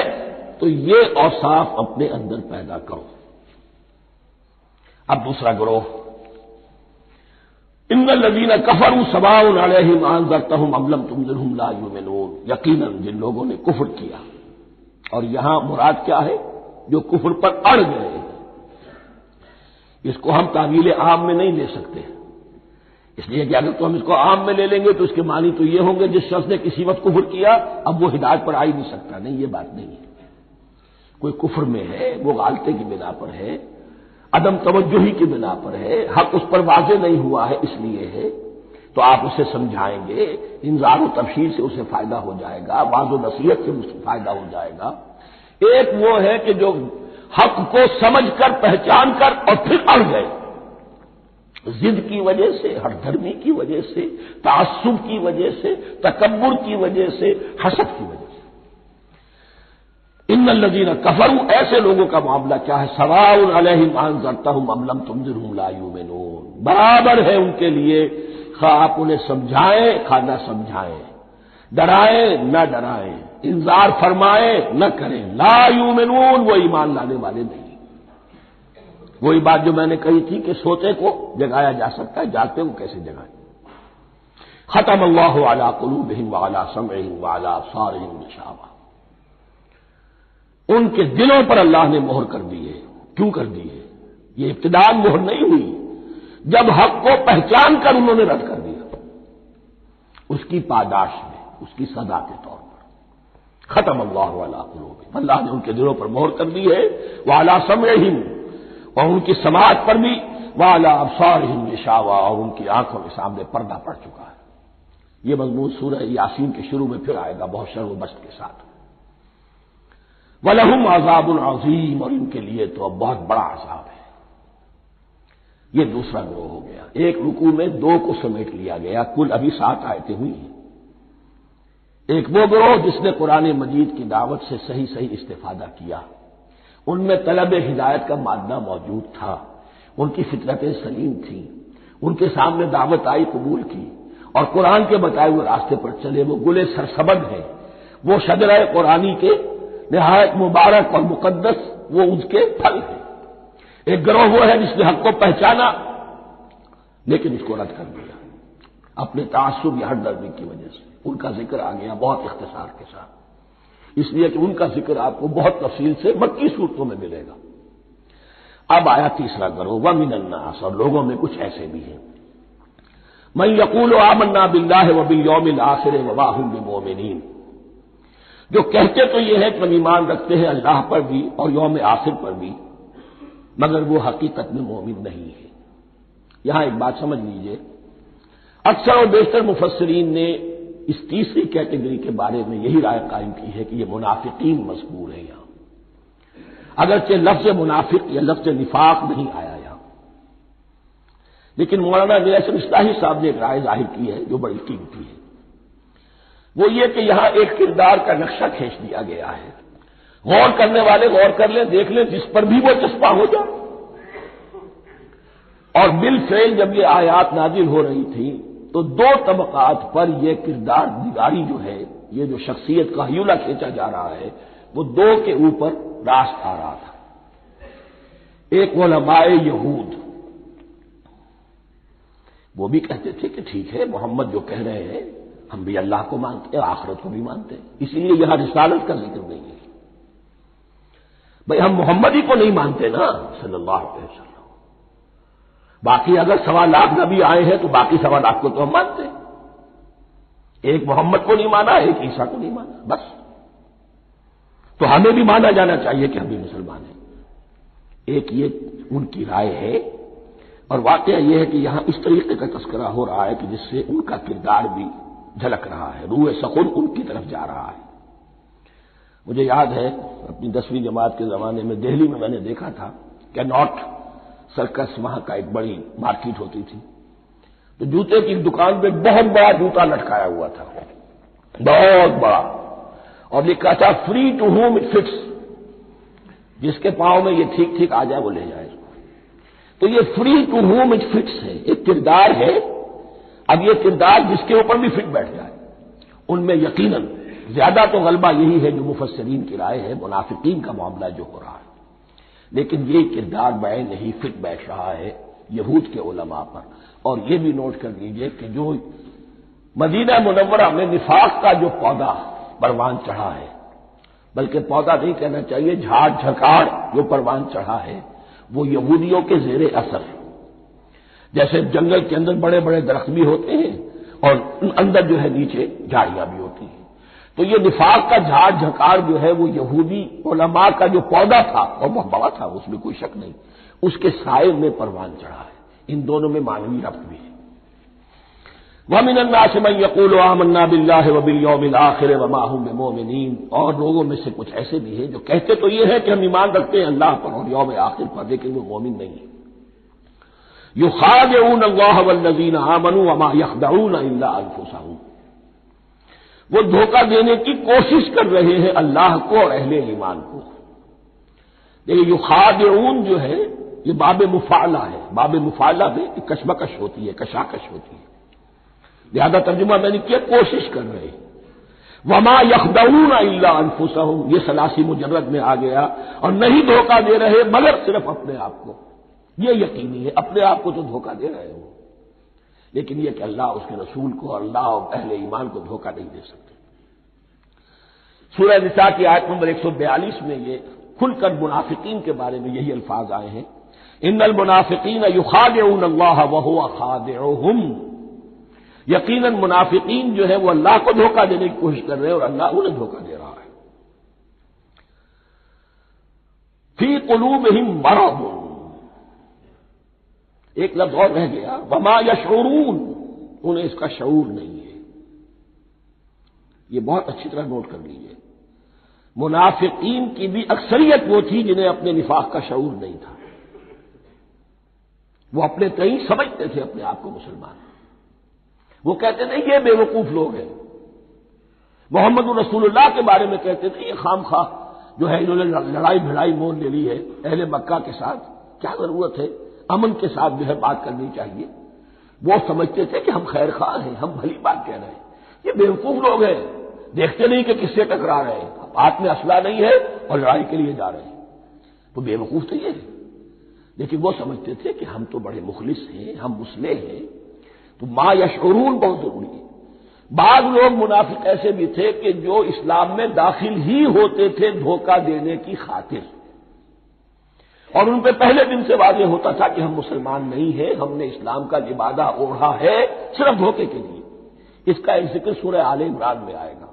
تو یہ اوصاف اپنے اندر پیدا کرو. اب دوسرا گروہ، ان الذین کفروا سواء علیہم انذرتہم ام لم تنذرہم لا یؤمنون، یقیناً جن لوگوں نے کفر کیا، اور یہاں مراد کیا ہے؟ جو کفر پر اڑ گئے. اس کو ہم تعویل عام میں نہیں لے سکتے، اس لیے کہ اگر تو ہم اس کو عام میں لے لیں گے تو اس کے معنی تو یہ ہوں گے جس شخص نے کسی وقت کفر کیا اب وہ ہدایت پر آ ہی نہیں سکتا. نہیں، یہ بات نہیں ہے. کوئی کفر میں ہے، وہ غالطے کی بنا پر ہے، عدم توجہی کی بنا پر ہے، حق اس پر واضح نہیں ہوا ہے اس لیے ہے، تو آپ اسے سمجھائیں گے، انذار و تبشیر سے اسے فائدہ ہو جائے گا، واعظ و نصیحت سے اسے فائدہ ہو جائے گا. ایک وہ ہے کہ جو حق کو سمجھ کر پہچان کر اور پھر اڑ گئے، ضد کی وجہ سے، ہٹ دھرمی کی وجہ سے، تعصب کی وجہ سے، تکبر کی وجہ سے، حسد کی وجہ سے. ان الذین کفروا، ایسے لوگوں کا معاملہ کیا ہے؟ سواء علیہم انذرتہم ام لم تنذرہم لا یؤمنون، برابر ہے ان کے لیے خواہ آپ انہیں سمجھائیں خواہ نہ سمجھائیں، ڈرائیں نہ ڈرائیں، انذار فرمائیں نہ کریں، لا یؤمنون، وہ ایمان لانے والے نہیں. وہی بات جو میں نے کہی تھی کہ سوتے کو جگایا جا سکتا ہے، جاگتے کو کیسے جگائیں. ختم اللہ علی قلوبہم وعلی سمعہم وعلی ابصارہم غشاوہ، ان کے دلوں پر اللہ نے مہر کر دی ہے. کیوں کر دی ہے؟ یہ ابتداء مہر نہیں ہوئی، جب حق کو پہچان کر انہوں نے رد کر دیا، اس کی پاداش میں، اس کی سزا کے طور پر. ختم اللہ علی قلوبہم، اللہ نے ان کے دلوں پر مہر کر دی ہے، وعلی سمعہم، اور ان کی سماعت پر بھی، وعلی ابصارہم غشاوہ، اور ان کی آنکھوں کے سامنے پردہ پڑ چکا ہے. یہ مضمون سورہ یاسین کے شروع میں پھر آئے گا بہت شر و بست کے ساتھ. وَلَهُمْ عَذَابٌ عَظِيمٌ، اور ان کے لیے تو اب بہت بڑا عذاب ہے. یہ دوسرا گروہ ہو گیا. ایک رکوع میں 2 کو سمیٹ لیا گیا، کل ابھی 7 آیتیں ہوئی ہیں. ایک وہ گروہ جس نے قرآن مجید کی دعوت سے صحیح استفادہ کیا، ان میں طلب ہدایت کا مادہ موجود تھا، ان کی فطرتیں سلیم تھیں، ان کے سامنے دعوت آئی، قبول کی، اور قرآن کے بتائے ہوئے راستے پر چلے. وہ گلے سرسبد ہیں، وہ شجرہ قرآنی کے نہایت مبارک اور مقدس، وہ اس کے پھل ہیں. ایک گروہ وہ ہے جس نے حق کو پہچانا لیکن اس کو رد کر دیا اپنے تعصب یا ہٹ دھرمی کی وجہ سے. ان کا ذکر آ گیا بہت اختصار کے ساتھ، اس لیے کہ ان کا ذکر آپ کو بہت تفصیل سے مکی صورتوں میں ملے گا. اب آیا تیسرا گروہ، وَمِنَ النَّاسِ، اور لوگوں میں کچھ ایسے بھی ہیں، مَن يَقُولُ آمَنَّا بِاللَّهِ وَبِالْيَوْمِ الْآخِرِ وَمَا هُم بِمُؤْمِنِينَ، جو کہتے تو یہ ہے کہ ہم ایمان رکھتے ہیں اللہ پر بھی اور یوم آخر پر بھی، مگر وہ حقیقت میں مومن نہیں ہے. یہاں ایک بات سمجھ لیجئے، اکثر اور بیشتر مفسرین نے اس تیسری کیٹیگری کے بارے میں یہی رائے قائم کی ہے کہ یہ منافقین مذکور ہیں یہاں، اگرچہ لفظ منافق یا لفظ نفاق نہیں آیا یہاں، لیکن مولانا نیاسر اصلاحی صاحب نے ایک رائے ظاہر کی ہے جو بڑی قیمتی ہے، وہ یہ کہ یہاں ایک کردار کا نقشہ کھینچ دیا گیا ہے، غور کرنے والے غور کر لیں، دیکھ لیں، جس پر بھی وہ چسپاں ہو جائے۔ اور بالفعل جب یہ آیات نازل ہو رہی تھی تو دو طبقات پر یہ کردار نگاری جو ہے، یہ جو شخصیت کا ہیولہ کھینچا جا رہا ہے، وہ دو کے اوپر راست آ رہا تھا۔ ایک علماء یہود، وہ بھی کہتے تھے کہ ٹھیک ہے محمد جو کہہ رہے ہیں ہم بھی اللہ کو مانتے ہیں، آخرت کو بھی مانتے ہیں، اسی لیے یہاں رسالت کا ذکر نہیں ہے۔ بھئی ہم محمد ہی کو نہیں مانتے نا صلی اللہ علیہ وسلم، باقی اگر 1.25 نبی آئے ہیں تو باقی 1.25 کو تو ہم مانتے ہیں، ایک محمد کو نہیں مانا، ایک عیسیٰ کو نہیں مانا، بس تو ہمیں بھی مانا جانا چاہیے کہ ہم بھی مسلمان ہیں۔ ایک یہ ان کی رائے ہے، اور واقعہ یہ ہے کہ یہاں اس طریقے کا تذکرہ ہو رہا ہے کہ جس سے ان کا کردار بھی جھلک رہا ہے، روح سخن ان کی طرف جا رہا ہے۔ مجھے یاد ہے اپنی 10ویں جماعت کے زمانے میں دہلی میں نے دیکھا تھا کہ ناٹ سرکس وہاں کا ایک بڑی مارکیٹ ہوتی تھی، تو جوتے کی دکان پہ بہت بڑا جوتا لٹکایا ہوا تھا، بہت بڑا، اور لکھا تھا free to home it fits, جس کے پاؤں میں یہ ٹھیک ٹھیک آ جائے وہ لے جائے۔ تو یہ free to home it fits ہے، ایک کردار ہے، اب یہ کردار جس کے اوپر بھی فٹ بیٹھ جائے۔ ان میں یقیناً زیادہ تو غلبہ یہی ہے جو مفسرین کی رائے ہے، منافقین کا معاملہ جو ہو رہا ہے، لیکن یہ کردار بعین نہیں فٹ بیٹھ رہا ہے یہود کے علماء پر۔ اور یہ بھی نوٹ کر لیجئے کہ جو مدینہ منورہ میں نفاق کا جو پودا پروان چڑھا ہے، بلکہ پودا نہیں کہنا چاہیے، جھاڑ جھکاڑ جو پروان چڑھا ہے، وہ یہودیوں کے زیر اثر، جیسے جنگل کے اندر بڑے بڑے درخت بھی ہوتے ہیں اور اندر جو ہے نیچے جھاڑیاں بھی ہوتی ہیں، تو یہ نفاق کا جھاڑ جھکاڑ جو ہے وہ یہودی علماء کا جو پودا تھا اور بہت بڑا تھا، اس میں کوئی شک نہیں، اس کے سائے میں پروان چڑھا ہے۔ ان دونوں میں معنوی ربط بھی ہے۔ وَمِنَ النَّاسِ مَن يَقُولُ آمَنَّا بِاللَّهِ وَبِالْيَوْمِ الْآخِرِ وَمَا هُم بِمُؤْمِنِينَ، اور لوگوں میں سے کچھ ایسے بھی ہیں جو کہتے تو یہ ہے کہ ہم ایمان رکھتے ہیں اللہ پر اور یوم آخر پر، لیکن وہ مومن نہیں ہیں۔ يُخَادِعُونَ اللَّهَ وَالَّذِينَ آمَنُوا وَمَا يَخْدَعُونَ إِلَّا أَنفُسَهُمْ، وہ دھوکہ دینے کی کوشش کر رہے ہیں اللہ کو اور اہل ایمان کو۔ لیکن یخادعون جو ہے یہ باب مفعلہ ہے، باب مفعلہ میں کشمکش ہوتی ہے، کشاکش ہوتی ہے، لہذا ترجمہ میں نے کیا کوشش کر رہے ہیں۔ وما یخدعون الا انفسهم، یہ ثلاثی مجرد میں آ گیا، اور نہیں دھوکہ دے رہے مگر صرف اپنے آپ کو، یہ یقینی ہے اپنے آپ کو تو دھوکہ دے رہے ہو، لیکن یہ کہ اللہ اس کے رسول کو اور اللہ اور اہل ایمان کو دھوکہ نہیں دے سکتے۔ سورہ نساء کی آیت نمبر 142 میں یہ کھل کر منافقین کے بارے میں یہی الفاظ آئے ہیں، ان المنافقین یخادعون اللہ وہو خادعهم، یقیناً منافقین جو ہے وہ اللہ کو دھوکہ دینے کی کوشش کر رہے ہیں اور اللہ انہیں دھوکہ دے رہا ہے۔ فی قلوبہم مرض، ایک لفظ اور رہ گیا، وما یشعرون، انہیں اس کا شعور نہیں ہے۔ یہ بہت اچھی طرح نوٹ کر لیجیے، منافقین کی بھی اکثریت وہ تھی جنہیں اپنے نفاق کا شعور نہیں تھا، وہ اپنے تئیں سمجھتے تھے اپنے آپ کو مسلمان، وہ کہتے تھے یہ بے وقوف لوگ ہیں، محمد رسول اللہ کے بارے میں کہتے تھے یہ خام خواہ جو ہے انہوں نے لڑائی بھڑائی مول لے لی ہے اہل مکہ کے ساتھ، کیا ضرورت ہے، امن کے ساتھ جو ہے بات کرنی چاہیے۔ وہ سمجھتے تھے کہ ہم خیر خواہ ہیں، ہم بھلی بات کہہ رہے ہیں، یہ بے وقوف لوگ ہیں، دیکھتے نہیں کہ کس سے ٹکرا رہے ہیں، ہاتھ میں اسلحہ نہیں ہے اور لڑائی کے لیے جا رہے ہیں، تو بے وقوف تو یہ ہے۔ لیکن وہ سمجھتے تھے کہ ہم تو بڑے مخلص ہیں، ہم مسلح ہیں، تو ما یشعرون بہت ضروری ہے۔ بعض لوگ منافق ایسے بھی تھے کہ جو اسلام میں داخل ہی ہوتے تھے دھوکہ دینے کی خاطر، اور ان پہ پہلے دن سے واضح ہوتا تھا کہ ہم مسلمان نہیں ہیں، ہم نے اسلام کا لبادہ اوڑھا ہے صرف دھوکے کے لیے۔ اس کا ایک ذکر سورہ آل عمران میں آئے گا،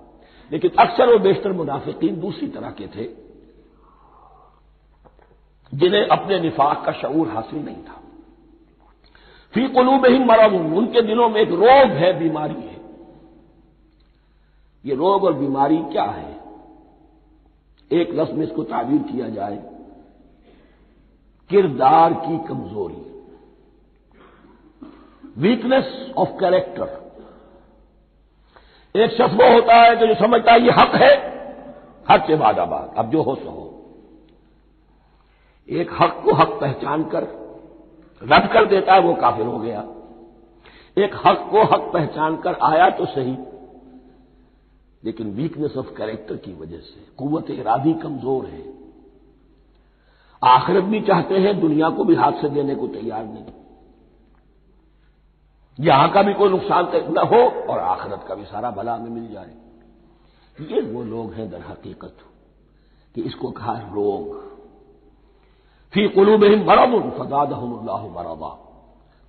لیکن اکثر و بیشتر منافقین دوسری طرح کے تھے جنہیں اپنے نفاق کا شعور حاصل نہیں تھا۔ فی قلوبہم مرض، ان کے دلوں میں ایک روگ ہے، بیماری ہے۔ یہ روگ اور بیماری کیا ہے؟ ایک لفظ میں اس کو تعبیر کیا جائے، کردار کی کمزوری۔ Weakness of character. ایک شخص وہ ہوتا ہے کہ جو سمجھتا ہے یہ حق ہے، حق کے بعد آباد، اب جو ہو سو ہو. ایک حق کو حق پہچان کر رد کر دیتا ہے، وہ کافر ہو گیا. ایک حق کو حق پہچان کر آیا تو صحیح، لیکن ویکنیس آف کیریکٹر کی وجہ سے قوت ارادی کمزور ہے. آخرت بھی چاہتے ہیں، دنیا کو بھی ہاتھ سے دینے کو تیار نہیں. یہاں کا بھی کوئی نقصان نہ ہو اور آخرت کا بھی سارا بھلا ہمیں مل جائے. یہ وہ لوگ ہیں در حقیقت کہ اس کو کہا روگ. فی قلوبہم مرض فزادہم اللہ مرضا،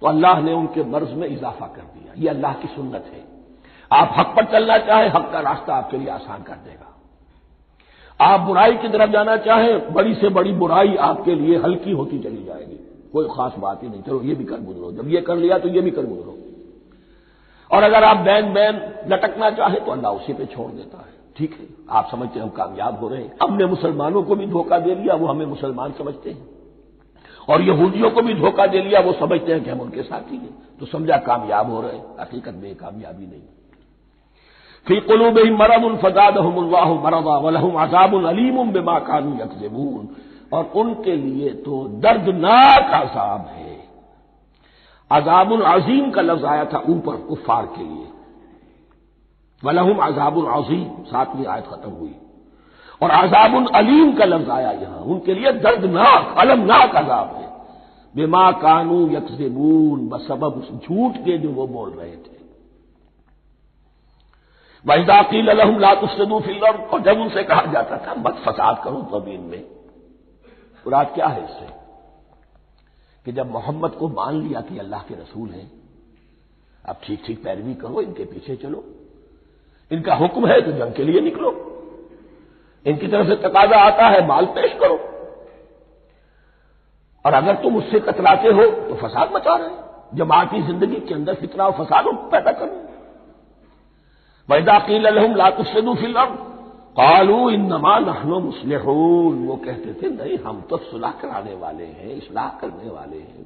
تو اللہ نے ان کے مرض میں اضافہ کر دیا. یہ اللہ کی سنت ہے. آپ حق پر چلنا چاہیں، حق کا راستہ آپ کے لیے آسان کر دے گا. آپ برائی کی طرف جانا چاہیں، بڑی سے بڑی برائی آپ کے لیے ہلکی ہوتی چلی جائے گی. کوئی خاص بات ہی نہیں، چلو یہ بھی کر گزرو، جب یہ کر لیا تو یہ بھی کر گزرو. اور اگر آپ بین لٹکنا چاہیں تو اللہ اسی پہ چھوڑ دیتا ہے. ٹھیک ہے، آپ سمجھتے ہیں ہم کامیاب ہو رہے ہیں. ہم نے مسلمانوں کو بھی دھوکہ دے لیا، وہ ہمیں مسلمان سمجھتے ہیں، اور یہودیوں کو بھی دھوکہ دے لیا، وہ سمجھتے ہیں کہ ہم ان کے ساتھی ہیں، تو سمجھا کامیاب ہو رہے ہیں. حقیقت میں کامیابی نہیں. فی قلوبہم مرض فزادہم اللہ مرضا ولہم عذاب علیم بما کانوا یکذبون، اور ان کے لیے تو دردناک عذاب ہے. عذاب عظیم کا لفظ آیا تھا اوپر کفار کے لیے، وَلَهُمْ عَذَابٌ عَظِيمٌ، 7ویں آیت ختم ہوئی. اور عذاب علیم کا لفظ آیا یہاں، ان کے لیے دردناک المناک عذاب ہے. بما کانوا یکذبون، بسبب اس جھوٹ کے جو وہ بول رہے تھے. وَإِذَا قِيلَ لَهُمْ لَا تُفْسِدُوا فِي الْأَرْضِ، اور جب ان سے کہا جاتا تھا مت فساد کرو زمین میں. مراد کیا ہے اس سے؟ کہ جب محمد کو مان لیا کہ اللہ کے رسول ہیں، اب ٹھیک ٹھیک پیروی کرو، ان کے پیچھے چلو، ان کا حکم ہے تو جنگ کے لیے نکلو، ان کی طرف سے تقاضا آتا ہے مال پیش کرو، اور اگر تم اس سے کتراتے ہو تو فساد مچا رہے ہیں، جماعتی زندگی کے اندر فتنہ و فساد پیدا کرو. وَإِذَا قِيلَ لَهُمْ لَا تُفْسِدُوا فِي الْأَرْضِ قَالُوا إِنَّمَا نَحْنُ مُصْلِحُونَ، وہ کہتے تھے نہیں ہم تو صلح کرانے والے ہیں، اصلاح کرنے والے ہیں.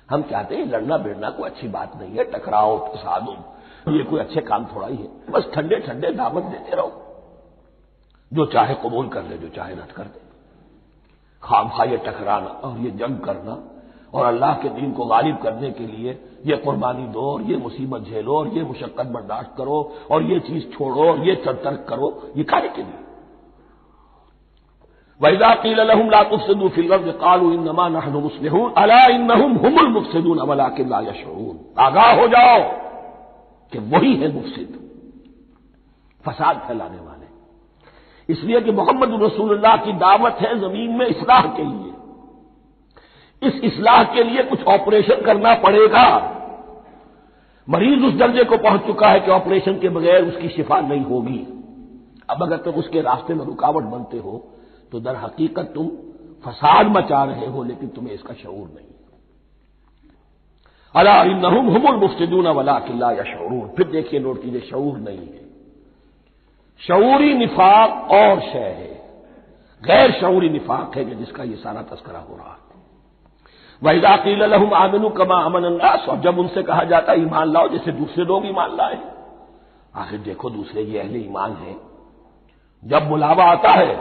ہم چاہتے ہیں لڑنا بیڑنا کوئی اچھی بات نہیں ہے، ٹکراؤ تصادم یہ کوئی اچھے کام تھوڑا ہی ہے. بس ٹھنڈے ٹھنڈے دعوت دیتے رہو، جو چاہے قبول کر لے، جو چاہے رد کر دے. خواہ یہ ٹکرانا اور یہ جنگ کرنا اور اللہ کے دین کو غالب کرنے کے لیے یہ قربانی دو اور یہ مصیبت جھیلو اور یہ مشقت برداشت کرو اور یہ چیز چھوڑو اور یہ ترک کرو، یہ کانے کے لیے. وَإِذَا قِيلَ لَهُمْ لَا تُفْسِدُوا فِي الْأَرْضِ قَالُوا إِنَّمَا نَحْنُ مُصْلِحُونَ أَلَا إِنَّهُمْ هُمُ الْمُفْسِدُونَ وَلَٰكِن لَّا يَشْعُرُونَ، آگاہ ہو جاؤ کہ وہی ہے مفسد، فساد پھیلانے والے. اس لیے کہ محمد رسول اللہ کی دعوت ہے زمین میں اصلاح کے لیے. اس اصلاح کے لیے کچھ آپریشن کرنا پڑے گا. مریض اس درجے کو پہنچ چکا ہے کہ آپریشن کے بغیر اس کی شفا نہیں ہوگی. اب اگر تم اس کے راستے میں رکاوٹ بنتے ہو تو در حقیقت تم فساد مچا رہے ہو، لیکن تمہیں اس کا شعور نہیں. الا انہم هم المفسدون ولکن لا یشعرون. پھر دیکھیے نوٹ کیجیے، شعور نہیں ہے. شعوری نفاق اور شے ہے، غیر شعوری نفاق ہے جس کا یہ سارا تذکرہ ہو رہا ہے. وَإِذَا قِيلَ لَهُمْ آمِنُوا كَمَا آمَنَ النَّاسُ، اور جب ان سے کہا جاتا ہے ایمان لاؤ جیسے دوسرے لوگ ایمان لائے. آخر دیکھو دوسرے یہ اہل ایمان ہیں، جب بلاوا آتا ہے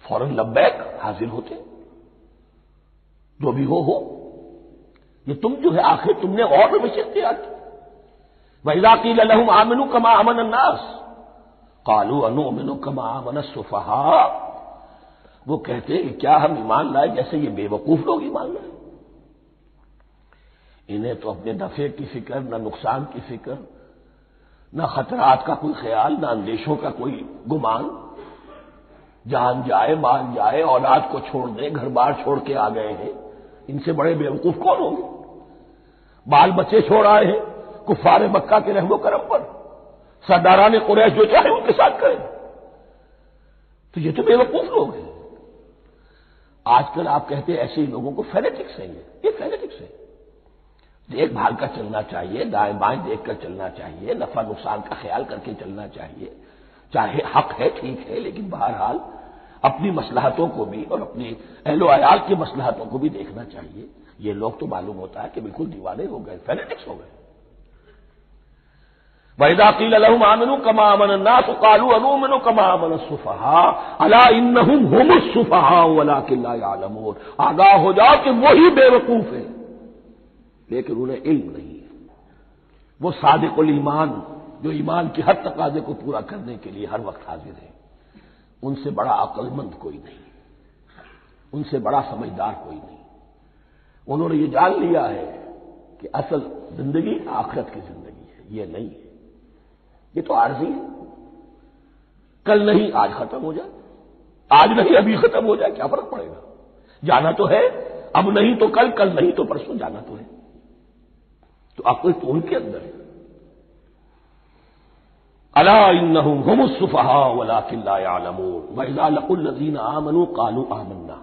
فوراً لبیک حاضر ہوتے، جو بھی ہو. یہ تم جو ہے آخر تم نے اور میں اختیار کی. وَإِذَا قِيلَ لَهُمْ آمِنُوا كَمَا آمَنَ النَّاسُ قَالُوا أَنُؤْمِنُ كَمَا آمَنَ السُّفَهَاءُ، وہ کہتے ہیں کہ کیا ہم ایمان لائے جیسے یہ بے وقوف لوگ ایمان لائے. انہیں تو اپنے نفع کی فکر، نہ نقصان کی فکر، نہ خطرات کا کوئی خیال، نہ اندیشوں کا کوئی گمان. جان جائے مال جائے، اولاد کو چھوڑ دیں، گھر بار چھوڑ کے آ گئے ہیں. ان سے بڑے بے وقوف کون ہوں گے؟ بال بچے چھوڑ آئے ہیں کفار مکہ کے رحم و کرم پر، سرداران قریش جو چاہے ان کے ساتھ کریں. تو یہ تو بے وقوف لوگ ہیں. آج کل آپ کہتے ہیں ایسے ہی لوگوں کو فینیٹکس ہیں. یہ فینیٹکس ہے. دیکھ بھال کر چلنا چاہیے، دائیں بائیں دیکھ کر چلنا چاہیے، نفع نقصان کا خیال کر کے چلنا چاہیے. چاہے حق ہے ٹھیک ہے، لیکن بہرحال اپنی مصلحتوں کو بھی اور اپنے اہل و عیال کی مصلحتوں کو بھی دیکھنا چاہیے. یہ لوگ تو معلوم ہوتا ہے کہ بالکل دیوانے ہو گئے، فینیٹکس ہو گئے. وَإِذَا قِيلَ لَهُمْ آمِنُوا كَمَا آمَنَ النَّاسُ قَالُوا أَنُؤْمِنُ كَمَا آمَنَ السُّفَهَاءُ أَلَا إِنَّهُمْ هُمُ السُّفَهَاءُ وَلَٰكِن لَّا يَعْلَمُونَ. آگاہ ہو جاؤ کہ وہی بے وقوف ہیں لیکن انہیں علم نہیں ہے. وہ صادق الایمان جو ایمان کی ہر تقاضے کو پورا کرنے کے لیے ہر وقت حاضر ہے، ان سے بڑا عقل مند کوئی نہیں، ان سے بڑا سمجھدار کوئی نہیں. انہوں نے یہ جان لیا ہے کہ اصل زندگی آخرت کی زندگی ہے، یہ نہیں ہے. یہ تو عارضی ہے، کل نہیں آج ختم ہو جائے، آج نہیں ابھی ختم ہو جائے، کیا فرق پڑے گا؟ جانا تو ہے، اب نہیں تو کل، کل نہیں تو پرسوں جانا تو ہے. تو عقل تو ان کے اندر ہے. الا انہم هم السفہاء ولکن لا یعلمون واذا لقوا الذین آمنوا قالوا آمنا.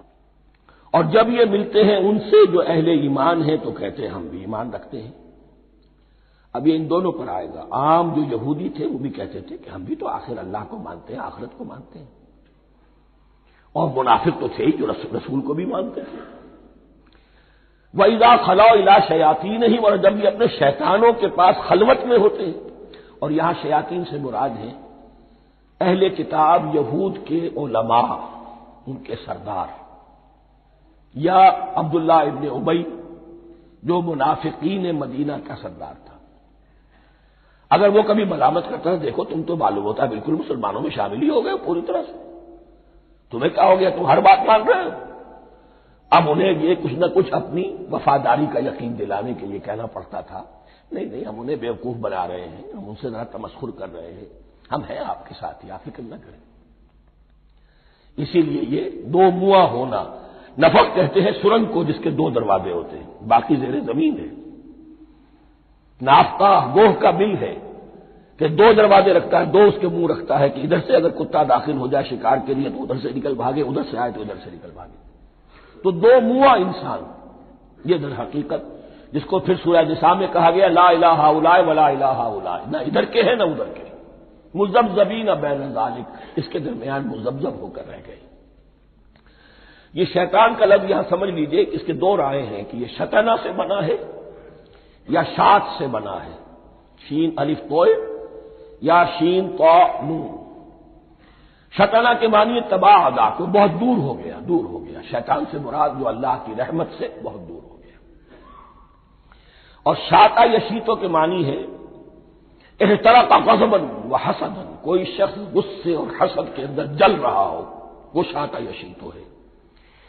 اور جب یہ ملتے ہیں ان سے جو اہل ایمان ہیں تو کہتے ہیں ہم بھی ایمان رکھتے ہیں. اب یہ ان دونوں پر آئے گا. عام جو یہودی تھے وہ بھی کہتے تھے کہ ہم بھی تو آخر اللہ کو مانتے ہیں، آخرت کو مانتے ہیں. اور منافق تو تھے ہی جو رسول کو بھی مانتے تھے. وَإِذَا خَلَوْا إِلَىٰ شَيَاطِينِهِمْ. اور جب یہ اپنے شیطانوں کے پاس خلوت میں ہوتے ہیں، اور یہاں شیاطین سے مراد ہیں اہل کتاب یہود کے علماء، ان کے سردار، یا عبداللہ ابن ابی جو منافقین مدینہ کا سردار تھا. اگر وہ کبھی ملامت کرتا ہے دیکھو تم تو معلوم ہوتا ہے بالکل مسلمانوں میں شامل ہی ہو گئے پوری طرح سے، تمہیں کیا ہو گیا، تم ہر بات مان رہے ہو. اب انہیں یہ کچھ نہ کچھ اپنی وفاداری کا یقین دلانے کے لیے کہنا پڑتا تھا. نہیں ہم انہیں بیوقوف بنا رہے ہیں، ہم ان سے ذرا تمسخر کر رہے ہیں، ہم ہیں آپ کے ساتھ ہی، آپ فکر نہ کریں. اسی لیے یہ دو منہ ہونا، نفق کہتے ہیں سرنگ کو جس کے دو دروازے ہوتے ہیں، باقی زیر زمین ہے. نافقہ گوہ کا بل ہے کہ دو دروازے رکھتا ہے، دو اس کے منہ رکھتا ہے کہ ادھر سے اگر کتا داخل ہو جائے شکار کے لیے تو ادھر سے نکل بھاگے، ادھر سے آئے تو ادھر سے نکل بھاگے. تو دو منہ انسان، یہ در حقیقت جس کو پھر سورہ نساء میں کہا گیا لا الہ الا ولا الہ الا، نہ ادھر کے ہیں نہ ادھر کے، مذبذبین بین ذالک، اس کے درمیان مذبذب ہو کر رہ گئے. یہ شیطان کا لفظ یہاں سمجھ لیجئے کہ اس کے دو رائے ہیں کہ یہ شطنہ سے بنا ہے یا شات سے بنا ہے، شین الف توئے یا شین طا نون. شطنہ کے معنی تباہ ادا کو بہت دور ہو گیا، دور ہو گیا. شیطان سے مراد جو اللہ کی رحمت سے بہت دور ہو گیا. اور شاتا یشیتوں کے معنی ہے احترق غضبا وحسدا، کوئی شخص غصے اور حسد کے اندر جل رہا ہو، وہ شاتا یشیتو ہے.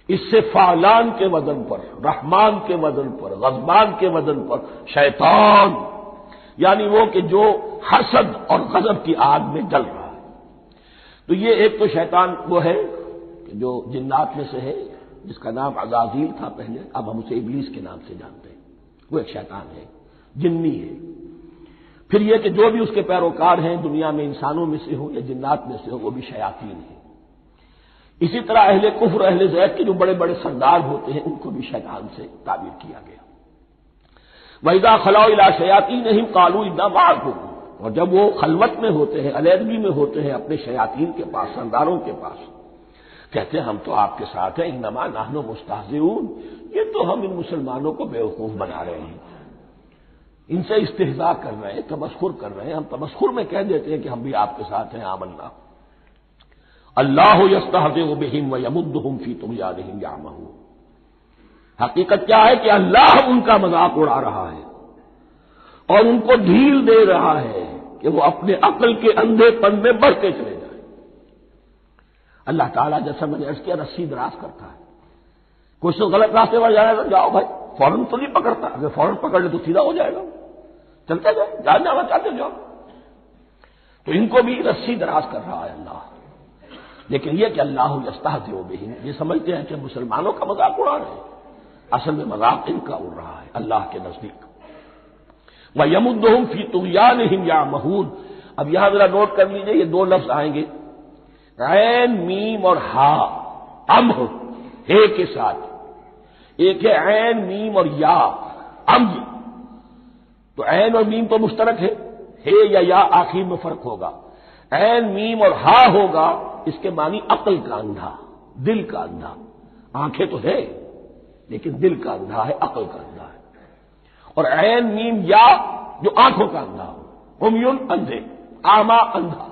اس سے فعلان کے وزن پر، رحمان کے وزن پر، غضبان کے وزن پر شیطان، یعنی وہ کہ جو حسد اور غضب کی آگ میں جل رہا ہے. تو یہ ایک تو شیطان وہ ہے کہ جو جنات میں سے ہے، جس کا نام عزازیل تھا پہلے، اب ہم اسے ابلیس کے نام سے جانتے ہیں. وہ ایک شیطان ہے، جنی ہے. پھر یہ کہ جو بھی اس کے پیروکار ہیں دنیا میں انسانوں میں سے ہوں یا جنات میں سے ہوں وہ بھی شیاطین ہیں. اسی طرح اہل کفر، اہل زیغ کے جو بڑے بڑے سردار ہوتے ہیں ان کو بھی شیطان سے تعبیر کیا گیا. وَإِذَا خَلَوْا إِلَىٰ شَيَاطِينِهِمْ قَالُوا إِنَّا مَعَكُمْ. اور جب وہ خلوت میں ہوتے ہیں، علیحدگی میں ہوتے ہیں اپنے شیاطین کے پاس، سرداروں کے پاس، کہتے ہیں ہم تو آپ کے ساتھ ہیں. انما نحن مستہزئون، یہ تو ہم ان مسلمانوں کو بیوقوف بنا رہے ہیں، ان سے استہزاء کر رہے ہیں، تمسخر کر رہے ہیں. ہم تمسخر میں کہہ دیتے ہیں کہ ہم بھی آپ کے ساتھ ہیں، آمنا. اللہ یستہزئ بہم ویمدہم فی طغیانہم یعمہون. حقیقت کیا ہے کہ اللہ ان کا مذاق اڑا رہا ہے اور ان کو ڈھیل دے رہا ہے کہ وہ اپنے عقل کے اندھے پن میں بڑھتے چلے جائیں. اللہ تعالیٰ جیسا میں نے عرض کیا رسی دراز کرتا ہے. کچھ تو غلط راستے پر جانا ہے تو جاؤ بھائی، فوراً تو نہیں پکڑتا، اگر فوراً پکڑ لے تو سیدھا ہو جائے گا، چلتے جاؤ، جہاں جانا چاہتے جاؤ. تو ان کو بھی رسی دراز کر رہا ہے اللہ. لیکن یہ کہ اللہ یستہزئ بہم، یہ سمجھتے ہیں کہ مسلمانوں کا مذاق اڑا رہے ہیں، اصل میں مذاق ان کا اڑ رہا ہے اللہ کے نزدیک. وَيَمُدُّهُمْ فِي طُغْيَانِهِمْ يَعْمَهُونَ. اب یہاں ذرا نوٹ کر لیجئے، یہ دو لفظ آئیں گے، عین میم اور ہا، امہ ہے کے ساتھ. ایک ہے عین میم اور یا، امج. تو عین اور میم تو مشترک ہے یا آخر میں فرق ہوگا، عین میم اور ہا ہوگا اس کے معنی عقل کا اندھا، دل کا اندھا۔ آنکھیں تو ہے لیکن دل کا اندھا ہے، عقل کا اندھا ہے۔ اور عین میم یا جو آنکھوں کا اندھا ہو، عمیٌ اندھے، اعمیٰ اندھا۔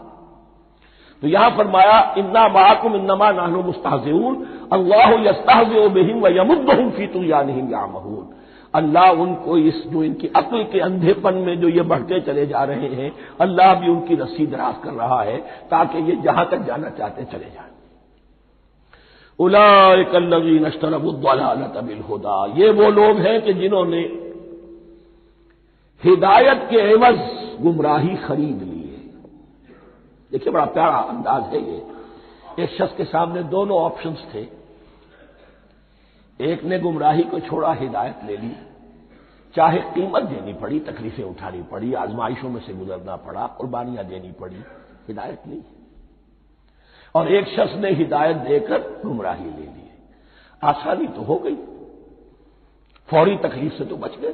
تو یہاں فرمایا انا معکم انما نحن مستہزئون اللہ یستہزئ بہم ویمدہم فی طغیانہم یعمہون۔ اللہ ان کو اس جو ان کی عقل کے اندھے پن میں جو یہ بڑھتے چلے جا رہے ہیں، اللہ بھی ان کی رسی دراز کر رہا ہے تاکہ یہ جہاں تک جانا چاہتے چلے جائیں۔ اولئک الذین اشتروا الضلالۃ بالہدی، یہ وہ لوگ ہیں کہ جنہوں نے ہدایت کے عوض گمراہی خرید لی ہے۔ دیکھیے بڑا پیارا انداز ہے یہ۔ ایک شخص کے سامنے دونوں آپشنز تھے، ایک نے گمراہی کو چھوڑا، ہدایت لے لی، چاہے قیمت دینی پڑی، تکلیفیں اٹھانی پڑی، آزمائشوں میں سے گزرنا پڑا، قربانیاں دینی پڑی، ہدایت لی۔ اور ایک شخص نے ہدایت دے کر گمراہی لے لی۔ آسانی تو ہو گئی، فوری تکلیف سے تو بچ گئے،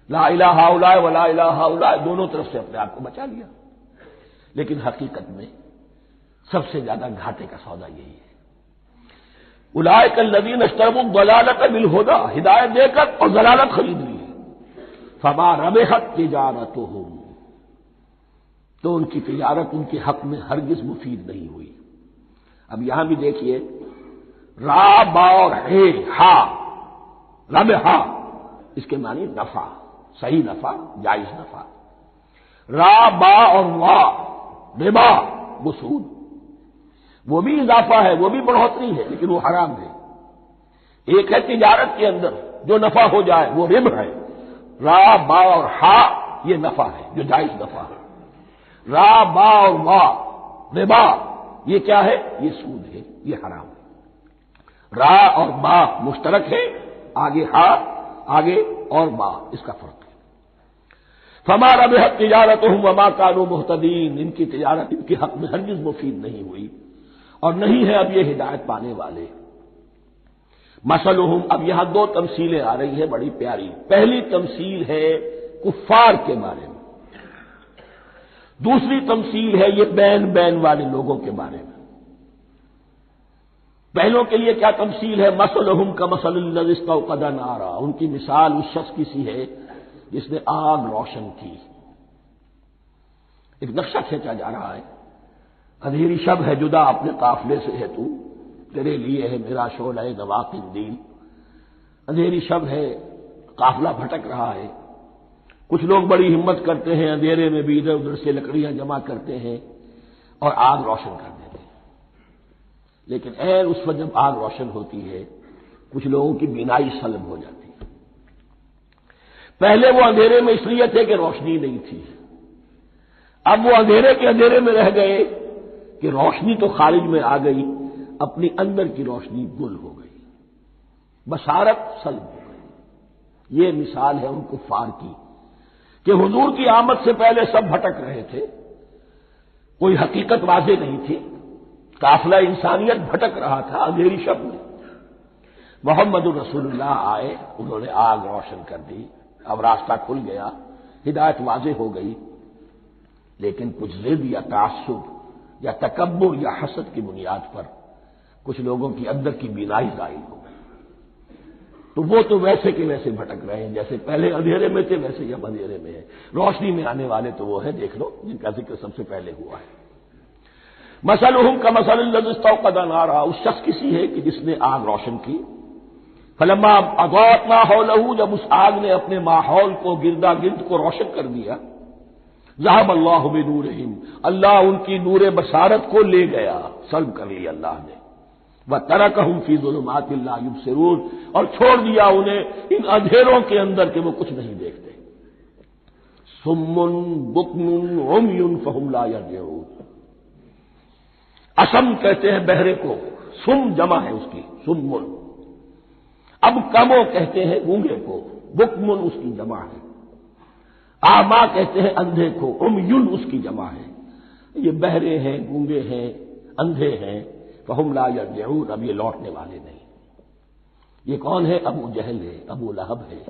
لا الہ الا ولا الہ الا، دونوں طرف سے اپنے آپ کو بچا لیا۔ لیکن حقیقت میں سب سے زیادہ گھاٹے کا سودا یہی ہے۔ اولئک الذین اشتروا الضلالۃ بالہدی، ہدایت دے کر اور ضلالت خرید لی، فما ربحت تجارتہم، تو ان کی تجارت ان کے حق میں ہرگز مفید نہیں ہوئی۔ اب یہاں بھی دیکھیے را با اور ہے ہا، ربحا اس کے معنی نفع، صحیح نفع، جائز نفع۔ را با اور وا ربا وہ سود، وہ بھی اضافہ ہے، وہ بھی بڑھوتری ہے، لیکن وہ حرام ہے۔ ایک ہے تجارت کے اندر جو نفع ہو جائے وہ ربح ہے، را با اور ہا یہ نفع ہے جو جائز نفع ہے۔ را با اور وا ربا یہ کیا ہے؟ یہ سود ہے، یہ حرام ہے۔ را اور با مشترک ہے، آگے ہا آگے اور با اس کا فرق ہے۔ فما ربحت تجارتہم وما کانوا مہتدین، ان کی تجارت ان کے حق میں ہرگز مفید نہیں ہوئی اور نہیں ہے اب یہ ہدایت پانے والے۔ مثلہم، اب یہاں دو تمثیلیں آ رہی ہیں بڑی پیاری۔ پہلی تمثیل ہے کفار کے بارے میں، دوسری تمثیل ہے یہ بین والے لوگوں کے بارے میں۔ پہلوں کے لیے کیا تمثیل ہے؟ مثلہم کمثل الذی استوقد نارا، ان کی مثال اس شخص کی سی ہے جس نے آگ روشن کی۔ ایک نقشہ کھینچا جا رہا ہے، اندھیری شب ہے جدا اپنے قافلے سے ہے تو، تیرے لیے ہے میرا شعلہ نوا قندیل۔ اندھیری شب ہے، قافلہ بھٹک رہا ہے، کچھ لوگ بڑی ہمت کرتے ہیں، اندھیرے میں بھی ادھر ادھر سے لکڑیاں جمع کرتے ہیں اور آگ روشن کر دیتے ہیں۔ لیکن اس وقت جب آگ روشن ہوتی ہے کچھ لوگوں کی بینائی سلب ہو جاتی ہے۔ پہلے وہ اندھیرے میں اس لیے تھے کہ روشنی نہیں تھی، اب وہ اندھیرے کے اندھیرے میں رہ گئے کہ روشنی تو خارج میں آ گئی، اپنی اندر کی روشنی گل ہو گئی، بصارت سلب ہو گئی۔ یہ مثال ہے ان کفار کی کہ حضور کی آمد سے پہلے سب بھٹک رہے تھے، کوئی حقیقت واضح نہیں تھی، قافلہ انسانیت بھٹک رہا تھا اندھیری شب میں۔ محمد رسول اللہ آئے، انہوں نے آگ روشن کر دی، اب راستہ کھل گیا، ہدایت واضح ہو گئی۔ لیکن کچھ ضد یا تعصب یا تکبر یا حسد کی بنیاد پر کچھ لوگوں کی اندر کی بینائی ظاہر ہو گئی، تو وہ تو ویسے کے ویسے بھٹک رہے ہیں جیسے پہلے اندھیرے میں تھے، ویسے ہی اب اندھیرے میں ہے۔ روشنی میں آنے والے تو وہ ہے، دیکھ لو جن کا ذکر سب سے پہلے ہوا ہے۔ مثلہم کمثل الذی استوقد نارا، اس شخص کی سی ہے کہ جس نے آگ روشن کی۔ فلما اضاءت ما حولہ، جب اس آگ نے اپنے ماحول کو گردا گرد کو روشن کر دیا، ذهب اللہ بنورہم، اللہ ان کی نور بصارت کو لے گیا، سلب کر لی اللہ نے۔ وترکہم فی ظلمات لا یبصرون، اور چھوڑ دیا انہیں ان اندھیروں کے اندر کہ وہ کچھ نہیں دیکھتے۔ صم بکم عمی فہم لا یرجعون، اسم کہتے ہیں بہرے کو، سم جمع ہے اس کی، سمن۔ اب کمو کہتے ہیں گونگے کو، بکمن اس کی جمع ہے۔ آما کہتے ہیں اندھے کو، عمیٌ اس کی جمع ہے۔ یہ بہرے ہیں، گونگے ہیں، اندھے ہیں، فہم لا یرجعون، اب یہ لوٹنے والے نہیں۔ یہ کون ہے؟ ابو جہل ہے، ابو لہب ہے،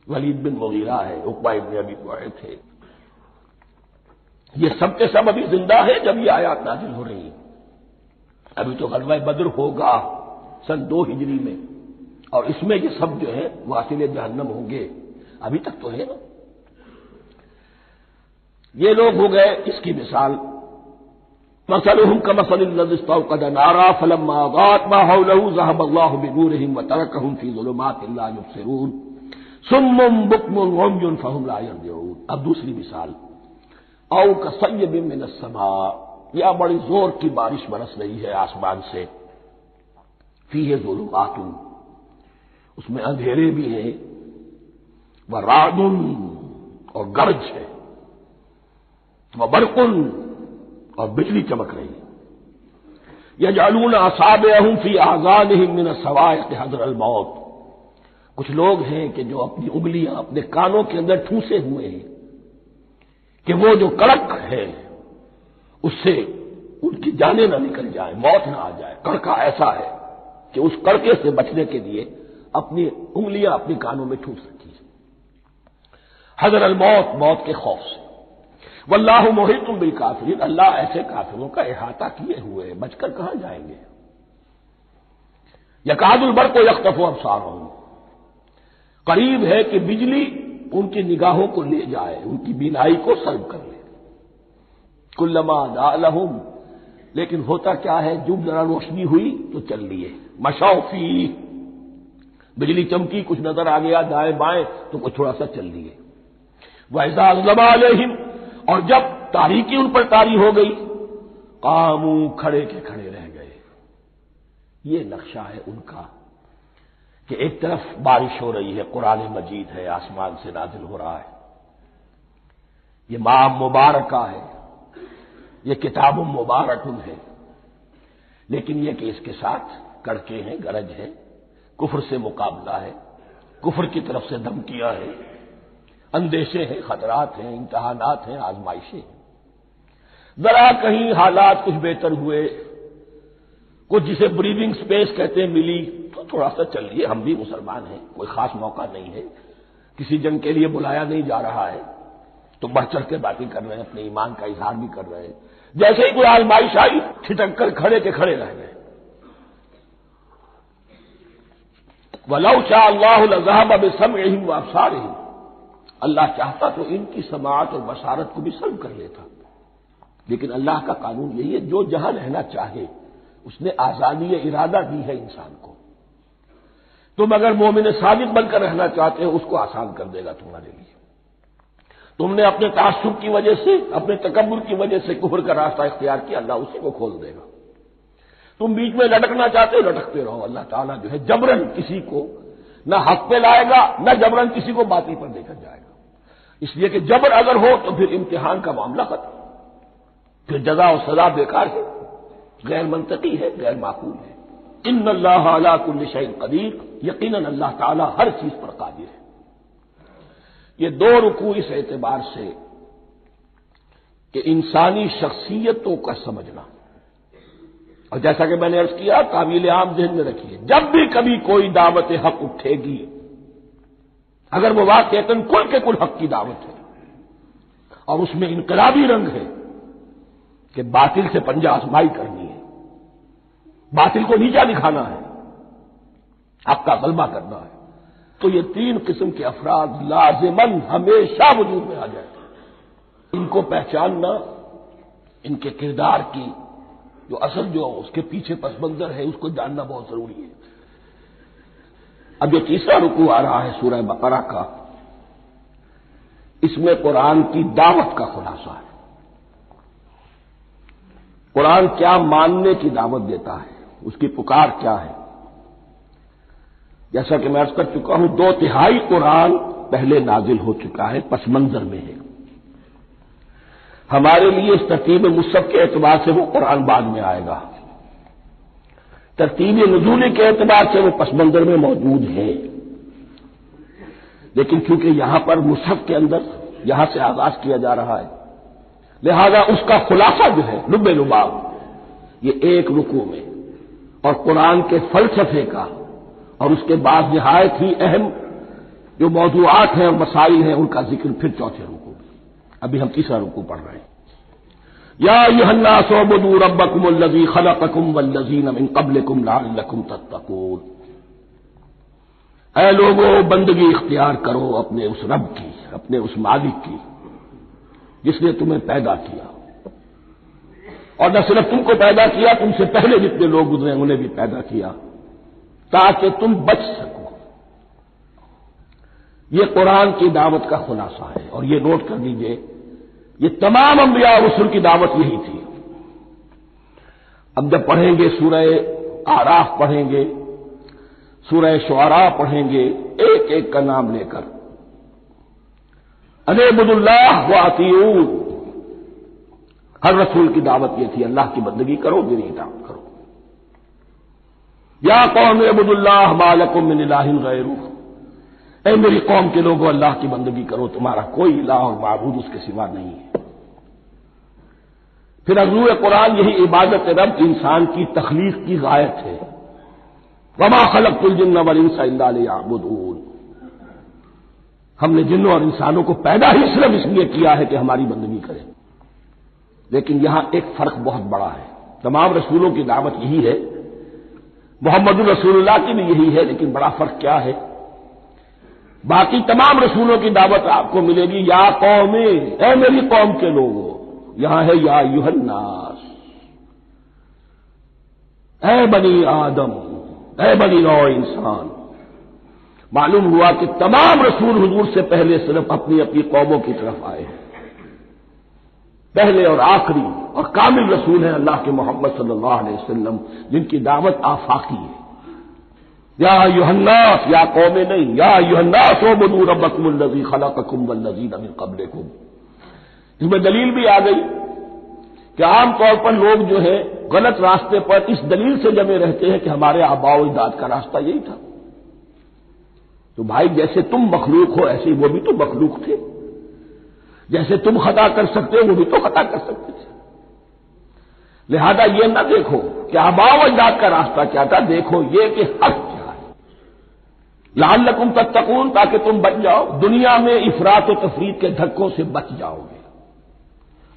ولید بن مغیرہ ہے، عقبہ ابن ابی معیط ہے۔ یہ سب کے سب ابھی زندہ ہے جب یہ آیات نازل ہو رہی ہیں. ابھی تو غزوہ بدر ہوگا سن 2 ہجری میں، اور اس میں یہ سب جو ہے واصل جہنم ہوں گے. ابھی تک تو ہے نا. یہ لوگ ہو گئے اس کی مثال. مثلهم كمثل الذي استوقد نارا فلما أضاءت ما حوله ذهب الله بنورهم وتركهم في ظلمات لا يبصرون صم بكم عمي فهم لا يرجعون. اب دوسری مثال، او كصيب من السماء، یا بڑی زور کی بارش برس رہی ہے آسمان سے. فيه ظلمات، اس میں اندھیرے بھی ہیں، ورعد، اور گرج ہے، وبرق، اور بجلی چمک رہی ہے. یجعلون اصابعهم فی اذانهم من الصواعق حذر الموت. کچھ لوگ ہیں کہ جو اپنی انگلیاں اپنے کانوں کے اندر ٹھونسے ہوئے ہیں کہ وہ جو کڑک ہے اس سے ان کی جانیں نہ نکل جائیں، موت نہ آ جائے. کڑکا ایسا ہے کہ اس کڑکے سے بچنے کے لیے اپنی انگلیاں اپنی کانوں میں ٹھونس رکھی ہیں، حذر الموت، موت کے خوف سے. واللہ محیط بالکافرین، اللہ ایسے کافروں کا احاطہ کیے ہوئے ہیں، بچ کر کہاں جائیں گے. یکاد البرق یخطف ابصارهم، قریب ہے کہ بجلی ان کی نگاہوں کو لے جائے، ان کی بینائی کو سلب کر لے. کلما اضاء لهم، لیکن ہوتا کیا ہے، جب ذرا روشنی ہوئی تو چل لیے. مشوا فیہ، بجلی چمکی، کچھ نظر آ گیا دائیں بائیں تو کچھ تھوڑا سا چل لیے. وَإِذَا أَظْلَمَ عَلَيْهِمْ، اور جب تاریکی ان پر طاری ہو گئی، قاموا، کھڑے کے کھڑے رہ گئے. یہ نقشہ ہے ان کا کہ ایک طرف بارش ہو رہی ہے، قرآن مجید ہے، آسمان سے نازل ہو رہا ہے، یہ ماہ مبارکہ ہے، یہ کتاب مبارک ہے، لیکن یہ کہ اس کے ساتھ کڑکے ہیں، گرج ہے، کفر سے مقابلہ ہے، کفر کی طرف سے دھمکیاں ہیں، اندیشے ہیں، خطرات ہیں، امتحانات ہیں، آزمائشیں ہیں. ذرا کہیں حالات کچھ بہتر ہوئے، کچھ جسے بریدنگ سپیس کہتے ہیں ملی تو تھوڑا سا چلیے، ہم بھی مسلمان ہیں، کوئی خاص موقع نہیں ہے، کسی جنگ کے لیے بلایا نہیں جا رہا ہے تو بڑھ چڑھ کے باتیں کر رہے ہیں، اپنے ایمان کا اظہار بھی کر رہے ہیں. جیسے ہی کوئی آزمائش آئی چھٹک کر کھڑے کے کھڑے رہ گئے. وَلَوْ شَاءَ اللَّهُ لَذَهَبَ بِسَمْعِهِمْ وَأَبْصَارِهِمْ، اللہ چاہتا تو ان کی سماعت اور بصارت کو بھی سلب کر لیتا، لیکن اللہ کا قانون یہی ہے، جو جہاں رہنا چاہے اس نے آزادی ارادہ دی ہے انسان کو. تم اگر مومن صادق بن کر رہنا چاہتے ہو اس کو آسان کر دے گا تمہارے لیے. تم نے اپنے تعصب کی وجہ سے، اپنے تکبر کی وجہ سے کفر کا راستہ اختیار کیا، اللہ اسی کو کھول دے گا. تم بیچ میں لٹکنا چاہتے ہو، لٹکتے رہو. اللہ تعالیٰ جو ہے جبرن کسی کو نہ حق پہ لائے گا، نہ جبرن کسی کو باطل پر لے کر جائے گا. اس لیے کہ جبر اگر ہو تو پھر امتحان کا معاملہ ختم، پھر جزا و سزا بیکار ہے، غیر منطقی ہے، غیر معقول ہے. ان اللہ علی کل شیء قدیر، یقیناً اللہ تعالیٰ ہر چیز پر قادر ہے. یہ 2 رکوع اس اعتبار سے کہ انسانی شخصیتوں کا سمجھنا، اور جیسا کہ میں نے عرض کیا تعویل عام ذہن میں رکھیے، جب بھی کبھی کوئی دعوت حق اٹھے گی، اگر وہ واقعتاً کل کے کل حق کی دعوت ہے اور اس میں انقلابی رنگ ہے کہ باطل سے پنجہ آزمائی کرنی ہے، باطل کو نیچا دکھانا ہے، حق کا غلبہ کرنا ہے، تو یہ 3 قسم کے افراد لازماً ہمیشہ وجود میں آ جاتے ہیں. ان کو پہچاننا، ان کے کردار کی جو اصل جو اس کے پیچھے پس منظر ہے اس کو جاننا بہت ضروری ہے. اب جو تیسرا رکوع آ رہا ہے سورہ بقرہ کا، اس میں قرآن کی دعوت کا خلاصہ ہے. قرآن کیا ماننے کی دعوت دیتا ہے، اس کی پکار کیا ہے. جیسا کہ میں عرض کر چکا ہوں 2/3 قرآن پہلے نازل ہو چکا ہے، پس منظر میں ہے. ہمارے لیے اس ترتیب مصحف کے اعتبار سے وہ قرآن بعد میں آئے گا، ترتیب نزولی کے اعتبار سے وہ پس منظر میں موجود ہے. لیکن چونکہ یہاں پر مصحف کے اندر یہاں سے آغاز کیا جا رہا ہے، لہذا اس کا خلاصہ جو ہے لب لباب یہ 1 رکوع میں، اور قرآن کے فلسفے کا اور اس کے بعد نہایت ہی اہم جو موضوعات ہیں اور مسائل ہیں ان کا ذکر پھر 4تھے رکوع میں. ابھی ہم تیسرا رکوع پڑھ رہے ہیں. یا ایھا الناس اعبدوا ربکم الذی خلقکم والذین من قبلکم لعلکم تتقون، اے لوگو بندگی اختیار کرو اپنے اس رب کی، اپنے اس مالک کی جس نے تمہیں پیدا کیا، اور نہ صرف تم کو پیدا کیا، تم سے پہلے جتنے لوگ گزرے انہیں بھی پیدا کیا تاکہ تم بچ سکو۔ یہ قرآن کی دعوت کا خلاصہ ہے، اور یہ نوٹ کر لیجئے یہ تمام انبیاء اور رسل کی دعوت یہی تھی۔ اب جب پڑھیں گے سورہ اعراف پڑھیں گے، سورہ شعراء پڑھیں گے، ایک ایک کا نام لے کر ان اعبدوا اللہ واطیعون، ہر رسول کی دعوت یہ تھی اللہ کی بندگی کرو، میری اطاعت کرو۔ یا قوم اعبدوا اللہ ما لکم من الہ غیرہ، اے میری قوم کے لوگوں اللہ کی بندگی کرو، تمہارا کوئی الہ اور معبود اس کے سوا نہیں ہے۔ پھر عضو قرآن یہی عبادت رب انسان کی تخلیق کی غایت ہے، وما خلقت الجن والانس الا لیعبدون، ہم نے جنوں اور انسانوں کو پیدا ہی صرف اس لیے کیا ہے کہ ہماری بندگی کریں۔ لیکن یہاں ایک فرق بہت بڑا ہے، تمام رسولوں کی دعوت یہی ہے، محمد الرسول اللہ کی بھی یہی ہے، لیکن بڑا فرق کیا ہے؟ باقی تمام رسولوں کی دعوت آپ کو ملے گی یا قوم، اے میری قوم کے لوگوں، یہاں ہے یا ایھا الناس، اے بنی آدم، اے بنی نوع انسان۔ معلوم ہوا کہ تمام رسول حضور سے پہلے صرف اپنی اپنی قوموں کی طرف آئے ہیں، پہلے اور آخری اور کامل رسول ہیں اللہ کے محمد صلی اللہ علیہ وسلم، جن کی دعوت آفاقی ہے۔ یا ایھا الناس، یا قوم نہیں، یا ایھا الناس اعبدوا ربکم الذی خلقکم والذین من قبلکم۔ اس میں دلیل بھی آ گئی کہ عام طور پر لوگ جو ہے غلط راستے پر اس دلیل سے جمے رہتے ہیں کہ ہمارے آباء و اجداد کا راستہ یہی تھا۔ تو بھائی جیسے تم مخلوق ہو ایسے ہی وہ بھی تو مخلوق تھے، جیسے تم خطا کر سکتے ہو وہ بھی تو خطا کر سکتے تھے۔ لہذا یہ نہ دیکھو کہ آباء و اجداد کا راستہ کیا تھا، دیکھو یہ کہ حق کیا ہے، لعلکم تتقون، تاکہ تم بچ جاؤ، دنیا میں افراط و تفریط کے دھکوں سے بچ جاؤ گے،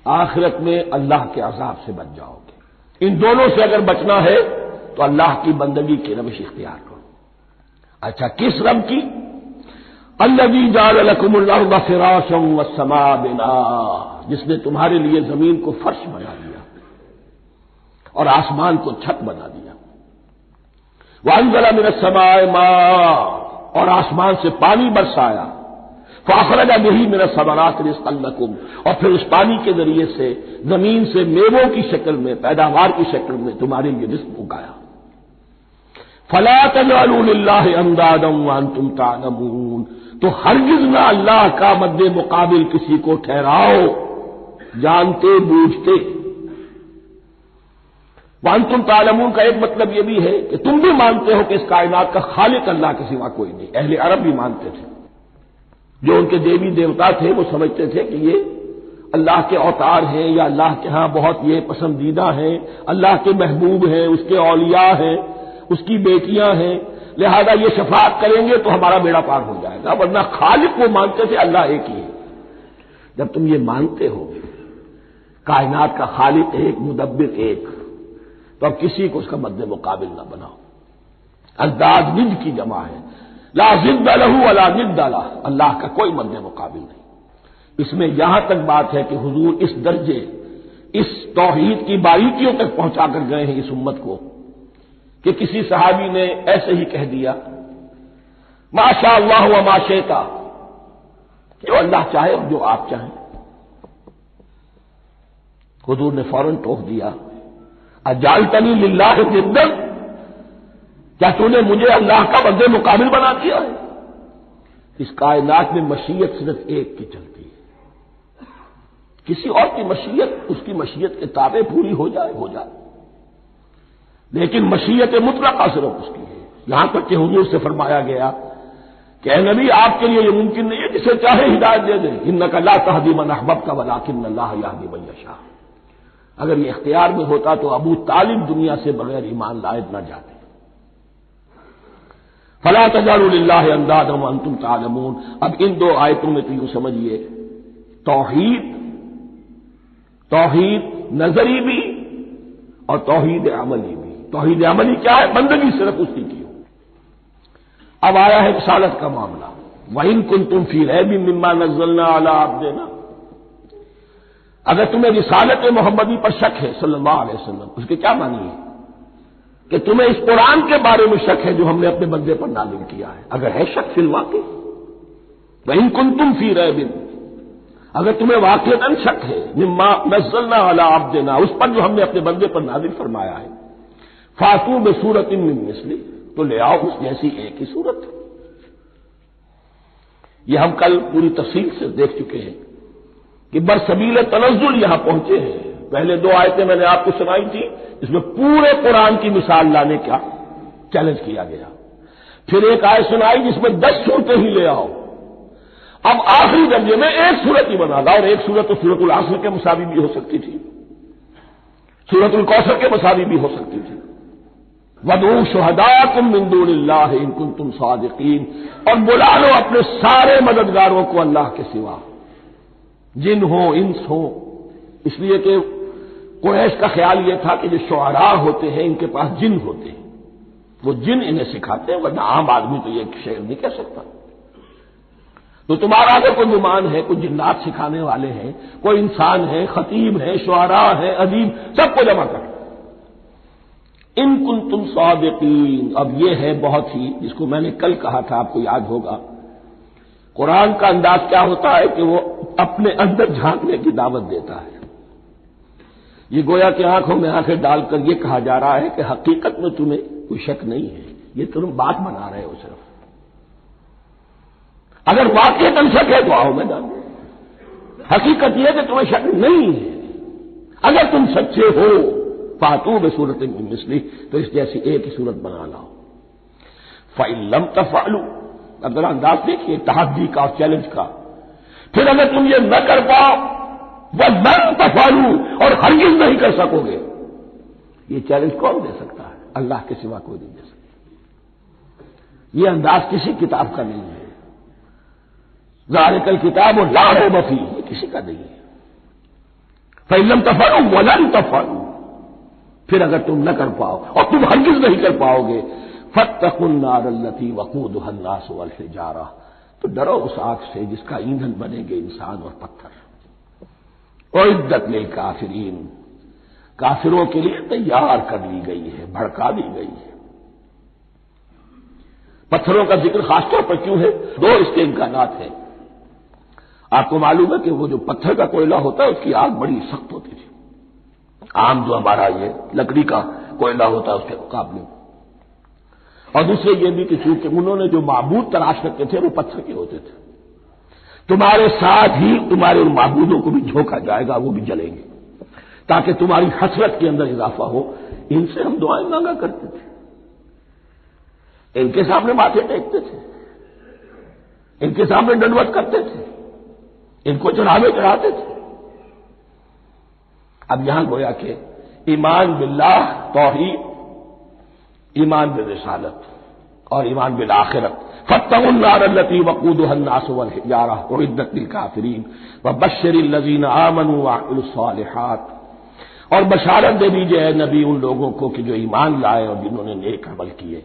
آخرت میں اللہ کے عذاب سے بچ جاؤ گے۔ ان دونوں سے اگر بچنا ہے تو اللہ کی بندگی کی روش اختیار کرو۔ اچھا کس رب کی؟ الذی جعل لکم الارض فراشا والسماء بناء، جس نے تمہارے لیے زمین کو فرش بنا دیا اور آسمان کو چھت بنا دیا۔ وانزل من السماء ماء، اور آسمان سے پانی برسایا، فاخرج به من الثمرات رزقا لکم، اور پھر اس پانی کے ذریعے سے زمین سے میووں کی شکل میں، پیداوار کی شکل میں تمہارے لیے رزق اگایا۔ فلا تجعلوا للہ اندادا وانتم تعلمون، تو ہرگز نہ اللہ کا مد مقابل کسی کو ٹھہراؤ جانتے بوجھتے۔ وانتم تعلمون کا ایک مطلب یہ بھی ہے کہ تم بھی مانتے ہو کہ اس کائنات کا خالق اللہ کے سوا کوئی نہیں، اہل عرب بھی مانتے تھے، جو ان کے دیوی دیوتا تھے وہ سمجھتے تھے کہ یہ اللہ کے اوتار ہیں یا اللہ کے ہاں بہت یہ پسندیدہ ہیں، اللہ کے محبوب ہیں، اس کے اولیاء ہیں، اس کی بیٹیاں ہیں، لہذا یہ شفاعت کریں گے تو ہمارا بیڑا پار ہو جائے گا، ورنہ خالق وہ مانتے تھے اللہ ایک ہی ہے۔ جب تم یہ مانتے ہو کائنات کا خالق ایک، مدبر ایک، تو اب کسی کو اس کا مد مقابل نہ بناؤ۔ انداز ند کی جمع ہے، لا ضد لہ ولا ند لہ، اللہ کا کوئی مد مقابل نہیں۔ اس میں یہاں تک بات ہے کہ حضور اس درجے، اس توحید کی باریکیوں تک پہنچا کر گئے ہیں اس امت کو کہ کسی صحابی نے ایسے ہی کہہ دیا ما شاء اللہ وما شئت، جو اللہ چاہے اور جو آپ چاہیں۔ حضور نے فوراً ٹوک دیا اجعلتنی للہ ندا، کیا تو نے مجھے اللہ کا مد مقابل بنا دیا ہے؟ اس کائنات میں مشیت صرف ایک کی چلتی ہے، کسی اور کی مشیت اس کی مشیت کے تابع پوری ہو جائے، لیکن مشیت مطلقہ صرف اس کی ہے۔ یہاں تک کہ حضور سے فرمایا گیا کہ اے نبی آپ کے لیے یہ ممکن نہیں ہے جسے چاہے ہدایت دے دیں، انک لا تہدی من احببت ولکن اللہ یہدی من یشاء۔ اگر یہ اختیار میں ہوتا تو ابو طالب دنیا سے بغیر ایمان لائے نہ جاتے۔ فلا تجعلوا للہ اندادا وانتم تعلمون۔ اب ان دو آیتوں میں تو یوں سمجھیے توحید نظری بھی اور توحید عملی بھی۔ توحید عملی کیا ہے؟ بندگی صرف اس کی ہو۔ اب آیا ہے رسالت کا معاملہ، وَإِن كُنتُمْ فِي رَيْبٍ مِّمَّا نَزَّلْنَا عَلَىٰ عَبْدِنَا، اگر تمہیں رسالت محمدی پر شک ہے صلی اللہ علیہ وسلم، اس کے کیا معنی ہے؟ کہ تمہیں اس قرآن کے بارے میں شک ہے جو ہم نے اپنے بندے پر نازل کیا ہے۔ اگر ہے شک فی الواقع، وَإِن كُنتُمْ فِي رَيْبٍ، اگر تمہیں واقعتاً شک ہے مما نزلنا علی عبدنا، اس پر جو ہم نے اپنے بندے پر نازل فرمایا ہے، فاتوا بسورۃ من مثلہ، تو لے آؤ اس جیسی ایک ہی صورت۔ یہ ہم کل پوری تفصیل سے دیکھ چکے ہیں کہ برسبیل تنزل یہاں پہنچے ہیں۔ پہلے دو آیتیں میں نے آپ کو سنائی تھی، اس میں پورے قرآن کی مثال لانے کا چیلنج کیا گیا۔ پھر ایک آیت سنائی جس میں 10 صورتیں ہی لے آؤ۔ اب آخری درجے میں ایک صورت ہی بنا تھا، اور ایک صورت تو سورۃ العصر کے مساوی بھی ہو سکتی تھی، سورۃ الکوثر کے مساوی بھی ہو سکتی تھی۔ وَادْعُوا شُهَدَاءَكُم مِّن دُونِ اللَّهِ إِن كُنتُمْ صَادِقِينَ، اور بلا لو اپنے سارے مددگاروں کو اللہ کے سوا، جن ہو انس ہو، اس لیے کہ قریش کا خیال یہ تھا کہ جو شعراء ہوتے ہیں ان کے پاس جن ہوتے ہیں، وہ جن انہیں سکھاتے ہیں، ورنہ عام آدمی تو یہ شعر نہیں کہہ سکتا۔ تو تمہارا اگر کوئی گمان ہے، کوئی جنات سکھانے والے ہیں، کوئی انسان ہے، خطیب ہے، شعراء ہے، ادیب، سب کو جمع کر، ان کنتم صادقین۔ اب یہ ہے بہت ہی، جس کو میں نے کل کہا تھا، آپ کو یاد ہوگا، قرآن کا انداز کیا ہوتا ہے کہ وہ اپنے اندر جھانکنے کی دعوت دیتا ہے۔ یہ گویا کہ آنکھوں میں آنکھیں ڈال کر یہ کہا جا رہا ہے کہ حقیقت میں تمہیں کوئی شک نہیں ہے، یہ تم بات بنا رہے ہو صرف۔ اگر واقعتاً شک ہے تو آؤ میدان میں، حقیقت یہ ہے کہ تمہیں شک نہیں ہے۔ اگر تم سچے ہو فاتوا بسورۃ من مثلہ، تو اس جیسی ایک ہی صورت بنا لاؤ۔ فإن لم تفعلوا، اگر انداز دیکھیے تحدی کا اور چیلنج کا، پھر اگر تم یہ نہ کر پاؤ وَلَن تَفْعَلُوا، اور ہرگز نہیں کر سکو گے، یہ چیلنج کون دے سکتا ہے؟ اللہ کے سوا کوئی نہیں دے سکتا۔ یہ انداز کسی کتاب کا نہیں ہے، ذالک الکتاب لا ریب فیہ، یہ کسی کا نہیں ہے۔ فإن لم تفعلوا وَلَن تَفْعَلُوا، پھر اگر تم نہ کر پاؤ اور تم ہرگز نہیں کر پاؤ گے، فاتقوا النار التي وقودها الناس والحجارہ، تو ڈرو اس آگ سے جس کا ایندھن بنیں گے انسان اور پتھر۔ اعدت للکافرین، کافروں کے لیے تیار کر لی گئی ہے، بھڑکا دی گئی ہے۔ پتھروں کا ذکر خاص طور پر کیوں ہے؟ دو اس کے امکانات ہیں۔ آپ کو معلوم ہے کہ وہ جو پتھر کا کوئلہ ہوتا ہے اس کی آگ بڑی سخت ہوتی تھی، عام جو ہمارا یہ لکڑی کا کوئلہ ہوتا ہے اس کے مقابلے، اور دوسرے یہ بھی کہ چونکہ انہوں نے جو معبود تلاش کرتے تھے وہ پتھر کے ہوتے تھے، تمہارے ساتھ ہی تمہارے ان معبودوں کو بھی جھونکا جائے گا، وہ بھی جلیں گے، تاکہ تمہاری حسرت کے اندر اضافہ ہو۔ ان سے ہم دعائیں مانگا کرتے تھے، ان کے سامنے ماتھے ٹیکتے تھے، ان کے سامنے ڈنڈوت کرتے تھے، ان کو چڑھاوے چڑھاتے تھے۔ اب یہاں گویا کہ ایمان باللہ توحید، ایمان بالرسالت اور ایمان بالآخرت، فاتقوا النار التي وقودها الناس والحجارہ اعدت للکافرین وبشر الذین آمنوا وعملوا الصالحات، اور بشارت دے دیجیے اے نبی ان لوگوں کو کہ جو ایمان لائے اور جنہوں نے نیک عمل کیے،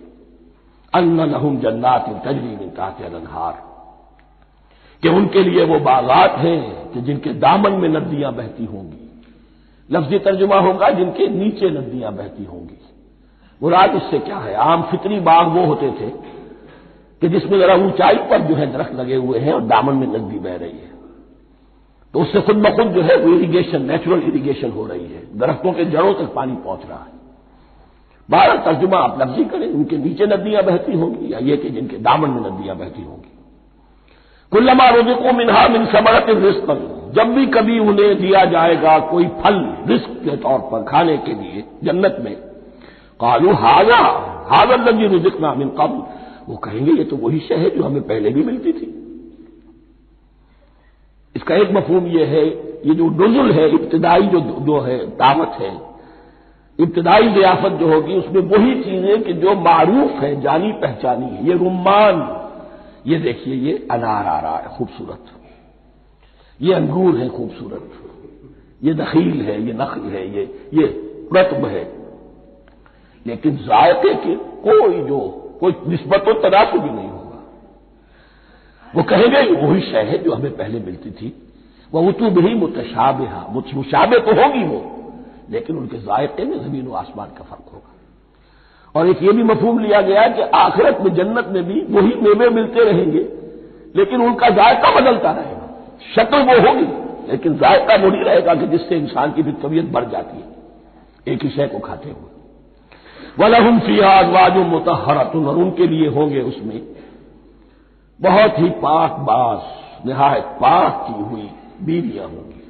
ان لہم جنات تجری من تحتها الانہار، کہ ان کے لیے وہ باغات ہیں کہ جن کے دامن میں ندیاں بہتی ہوں گی۔ لفظی ترجمہ ہوگا جن کے نیچے ندیاں بہتی ہوں گی۔ مراد اس سے کیا ہے؟ عام فطری باغ وہ ہوتے تھے کہ جس میں ذرا اونچائی پر جو ہے درخت لگے ہوئے ہیں اور دامن میں ندی بہ رہی ہے، تو اس سے خود بخود جو ہے وہ اریگیشن، نیچرل اریگیشن ہو رہی ہے، درختوں کے جڑوں تک پانی پہنچ رہا ہے۔ بارہ ترجمہ آپ لفظی کریں، ان کے نیچے ندیاں بہتی ہوں گی یا یہ کہ جن کے دامن میں ندیاں بہتی ہوں گی۔ کلما رزقوا منها من ثمرۃ رزقا، جب بھی کبھی انہیں دیا جائے گا کوئی پھل رزق کے طور پر کھانے کے لیے جنت میں، قالوا هذا الذي رزقنا من قبل، وہ کہیں گے یہ تو وہی شے ہے جو ہمیں پہلے بھی ملتی تھی۔ اس کا ایک مفہوم یہ ہے، یہ جو نزل ہے، ابتدائی جو ہے دعوت ہے، ابتدائی ضیافت جو ہوگی اس میں وہی چیزیں کہ جو معروف ہے، جانی پہچانی ہے۔ یہ رمان، یہ دیکھیے یہ انار آ رہا ہے خوبصورت، یہ انگور ہے خوبصورت، یہ نخیل ہے، یہ نخل ہے، یہ رطب ہے، لیکن ذائقے کے کوئی نسبت و تناسب بھی نہیں ہوگا۔ وہ کہیں گے وہی شے ہے جو ہمیں پہلے ملتی تھی، وہ اتو بھی متشابہ، مشابہ تو ہوگی وہ، لیکن ان کے ذائقے میں زمین و آسمان کا فرق ہوگا۔ اور ایک یہ بھی مفہوم لیا گیا کہ آخرت میں جنت میں بھی وہی میوے ملتے رہیں گے، لیکن ان کا ذائقہ بدلتا رہے گا، شکل وہ ہوگی لیکن ذائقہ وہ نہیں رہے گا کہ جس سے انسان کی بھی طبیعت بڑھ جاتی ہے ایک ہی شے کو کھاتے ہوئے۔ وَلَهُمْ فِيهَا أَزْوَاجٌ مُطَهَّرَةٌ، اور ان کے لیے ہوں گے اس میں بہت ہی پاک باز، نہایت پاک کی ہوئی بیویاں ہوں گی۔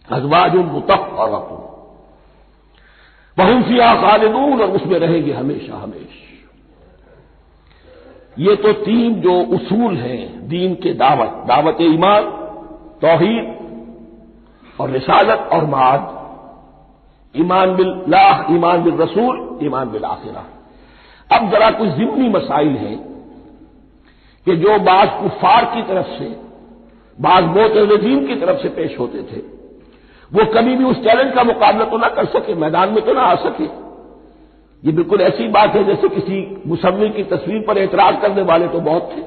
ازواج مطہرۃ وَهُمْ فِيهَا خَالِدُونَ، اور اس میں رہیں گے ہمیشہ ہمیشہ۔ یہ تو تین جو اصول ہیں دین کے دعوت ایمان، توحید اور رسالت اور معاد، ایمان باللہ، ایمان بالرسول، ایمان بالآخرہ۔ اب ذرا کچھ ضمنی مسائل ہیں کہ جو بعض کفار کی طرف سے، بعض معتزلین کی طرف سے پیش ہوتے تھے، وہ کبھی بھی اس چیلنج کا مقابلہ تو نہ کر سکے، میدان میں تو نہ آ سکے۔ یہ بالکل ایسی بات ہے جیسے کسی مصور کی تصویر پر اعتراض کرنے والے تو بہت تھے۔